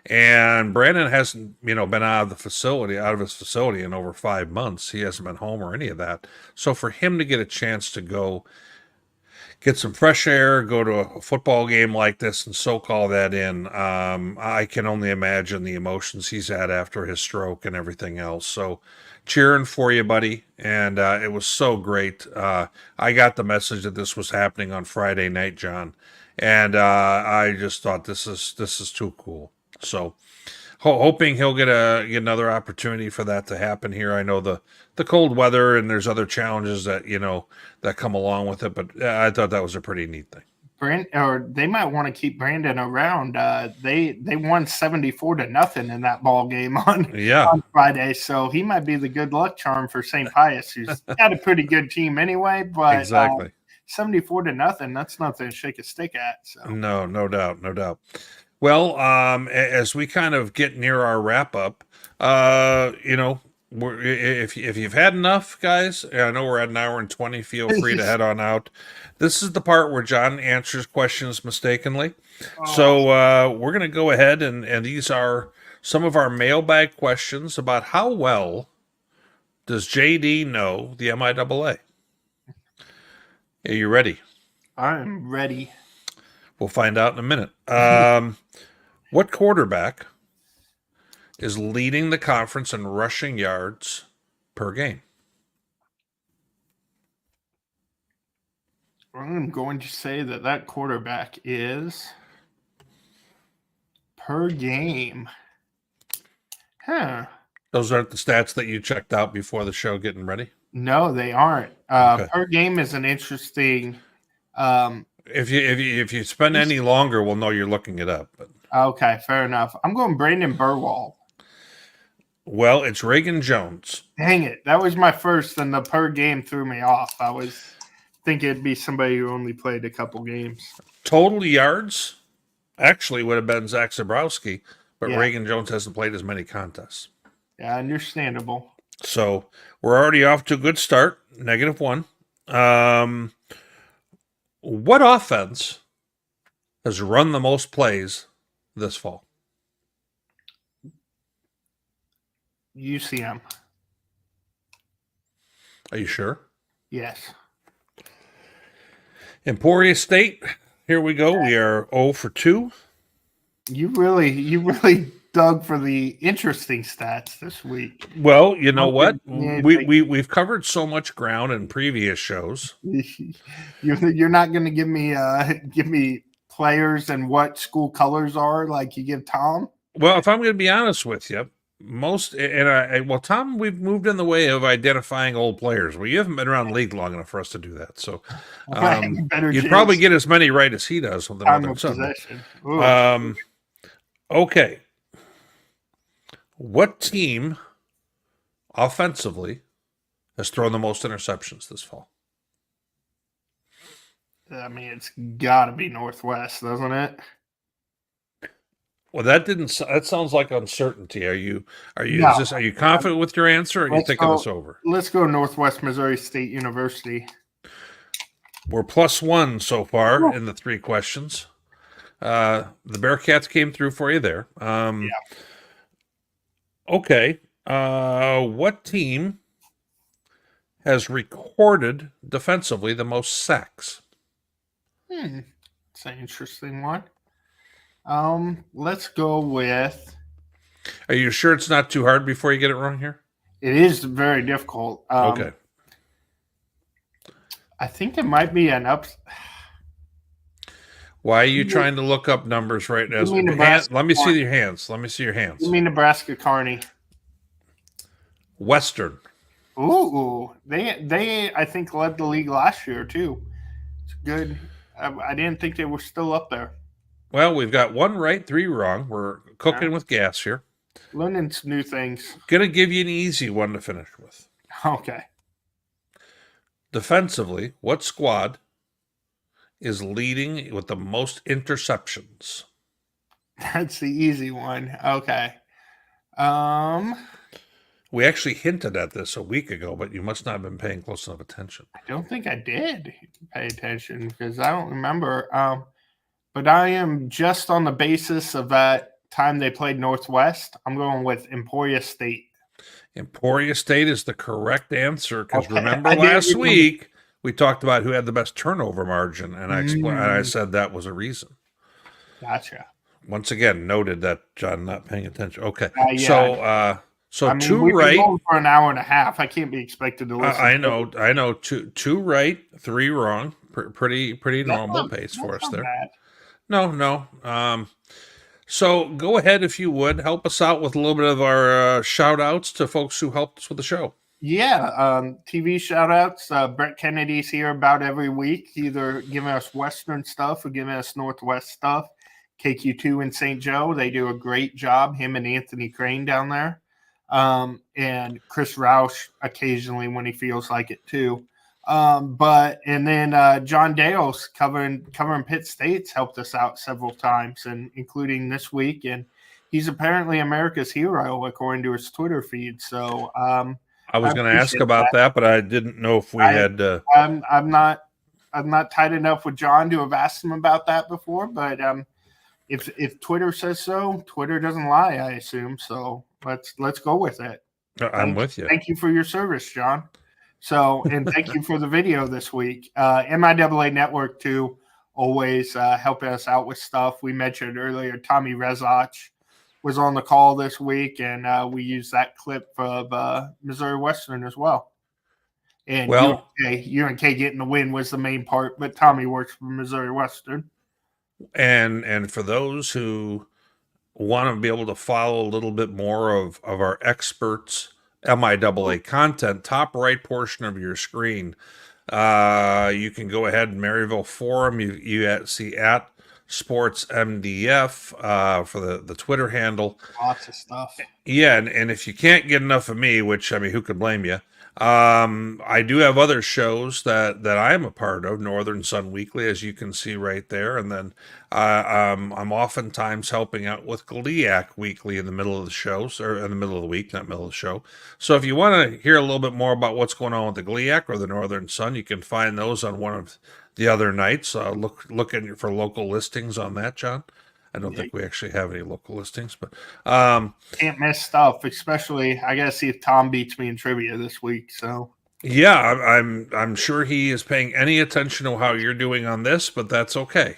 And Brandon hasn't, been out of his facility in over 5 months. He hasn't been home or any of that. So for him to get a chance to go get some fresh air, go to a football game like this and soak all that in, I can only imagine the emotions he's had after his stroke and everything else. So cheering for you, buddy. And it was so great. I got the message that this was happening on Friday night, John. And I just thought this is too cool. So hoping he'll get another opportunity for that to happen here. I know the cold weather and there's other challenges that that come along with it, but I thought that was a pretty neat thing. They might want to keep Brandon around. They won 74-0 in that ball game on Friday, so he might be the good luck charm for St. Pius, who's got a pretty good team anyway. But exactly 74-0, that's nothing to shake a stick at. So no doubt. Well, as we kind of get near our wrap up, if you've had enough, guys, I know we're at an hour and 20. Feel free to head on out. This is the part where John answers questions mistakenly. So we're going to go ahead and these are some of our mailbag questions about how well does JD know the MIAA? Are you ready? I'm ready. We'll find out in a minute. What quarterback is leading the conference in rushing yards per game? I'm going to say that quarterback is per game. Huh. Those aren't the stats that you checked out before the show getting ready? No, they aren't. Okay. Per game is an interesting If you spend any longer, we'll know you're looking it up. But. Okay, fair enough. I'm going Brandon Burwell. Well, it's Reagan Jones. Dang it. That was my first, and the per game threw me off. I was thinking it'd be somebody who only played a couple games. Total yards actually would have been Zach Zabrowski, but Yeah. Reagan Jones hasn't played as many contests. Yeah, understandable. So we're already off to a good start, -1. What offense has run the most plays this fall? UCM. Are you sure? Yes. Emporia State, here we go. We are 0 for 2. You really dug for the interesting stats this week. Well, you know what? Yeah, We've covered so much ground in previous shows. You're not going to give me players and what school colors are like you give Tom? Well, if I'm going to be honest with you, Tom, we've moved in the way of identifying old players. Well, you haven't been around the league long enough for us to do that. So you'd probably get as many right as he does with the Northern Southern. Okay. What team offensively has thrown the most interceptions this fall? I mean, it's got to be Northwest, doesn't it? Well, that sounds like uncertainty. Are you No. Are you confident with your answer, or are you thinking this over? Let's go Northwest Missouri State University. We're +1 so far in the 3 questions. The Bearcats came through for you there. Okay. What team has recorded defensively the most sacks? It's an interesting one. Let's go with. Are you sure it's not too hard before you get it wrong here? It is very difficult. Okay. I think it might be an up. Why are you trying to look up numbers right now? Let me see your hands. Let me see your hands. You mean Nebraska Kearney? Western. Ooh, they I think led the league last year too. It's good. I didn't think they were still up there. Well, we've got 1 right, 3 wrong. We're cooking with gas here. Learning new things. Gonna give you an easy one to finish with. Okay. Defensively, what squad is leading with the most interceptions? That's the easy one. Okay. We actually hinted at this a week ago, but you must not have been paying close enough attention. I don't think I did pay attention because I don't remember. But I am just on the basis of that time they played Northwest. I'm going with Emporia State. Emporia State is the correct answer because Okay. remember I didn't last remember. week we talked about who had the best turnover margin, and I said that was a reason. Gotcha. Once again, noted that John not paying attention. Okay, Yeah. so I mean, two we've been right. going for an hour and a half. I can't be expected to listen. I know. Two right, three wrong. Pretty normal pace for us there. Bad. No. So go ahead if you would help us out with a little bit of our shout outs to folks who helped us with the show. Yeah, TV shout outs. Brett Kennedy's here about every week, either giving us Western stuff or giving us Northwest stuff. KQ2 in St. Joe, they do a great job, him and Anthony Crane down there. And Chris Roush occasionally when he feels like it too. And then John Dales covering Pitt State's helped us out several times, and including this week. And he's apparently America's hero according to his Twitter feed. So I was going to ask about that, but I didn't know if we had. I'm not tight enough with John to have asked him about that before, but if Twitter says so, Twitter doesn't lie, I assume. So let's go with it. I'm with you. Thank you for your service, John. So, and thank you for the video this week. MIAA Network too, always helping us out with stuff. We mentioned earlier Tommy Rezach was on the call this week, and we used that clip of Missouri Western as well. And UNK getting the win was the main part, but Tommy works for Missouri Western. And for those who want to be able to follow a little bit more of our experts MIAA content, top right portion of your screen, you can go ahead and Maryville Forum. You see at Sports MDF for the Twitter handle. Lots of stuff. Yeah, and if you can't get enough of me, which I mean, who could blame you? I do have other shows that I am a part of, Northern Sun Weekly, as you can see right there, and then I'm oftentimes helping out with GLIAC Weekly in the middle of the shows, or in the middle of the week, not middle of the show. So if you want to hear a little bit more about what's going on with the GLIAC or the Northern Sun, you can find those on one of the other nights. Look for local listings on that, John. I don't think we actually have any local listings, but can't miss stuff. Especially, I gotta see if Tom beats me in trivia this week. So yeah, I'm sure he is paying any attention to how you're doing on this, but that's okay.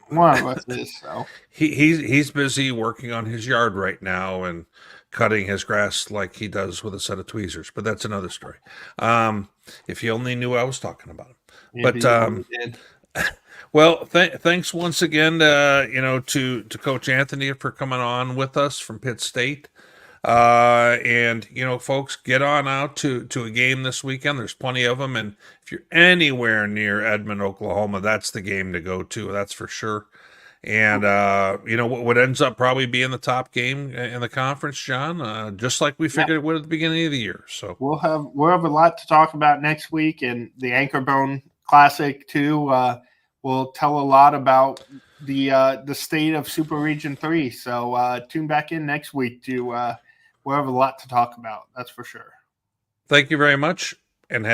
one of us is. So he's busy working on his yard right now and cutting his grass like he does with a set of tweezers. But that's another story. If you only knew I was talking about him. Yeah, but well, thanks once again, to Coach Anthony for coming on with us from Pitt State. And folks, get on out to a game this weekend. There's plenty of them, and if you're anywhere near Edmond, Oklahoma, that's the game to go to. That's for sure. And what ends up probably being the top game in the conference, John, just like we figured it would at the beginning of the year. So we'll have a lot to talk about next week, and the Anchorbone Classic too. We'll tell a lot about the state of Super Region 3. So tune back in next week to we'll have a lot to talk about. That's for sure. Thank you very much, and have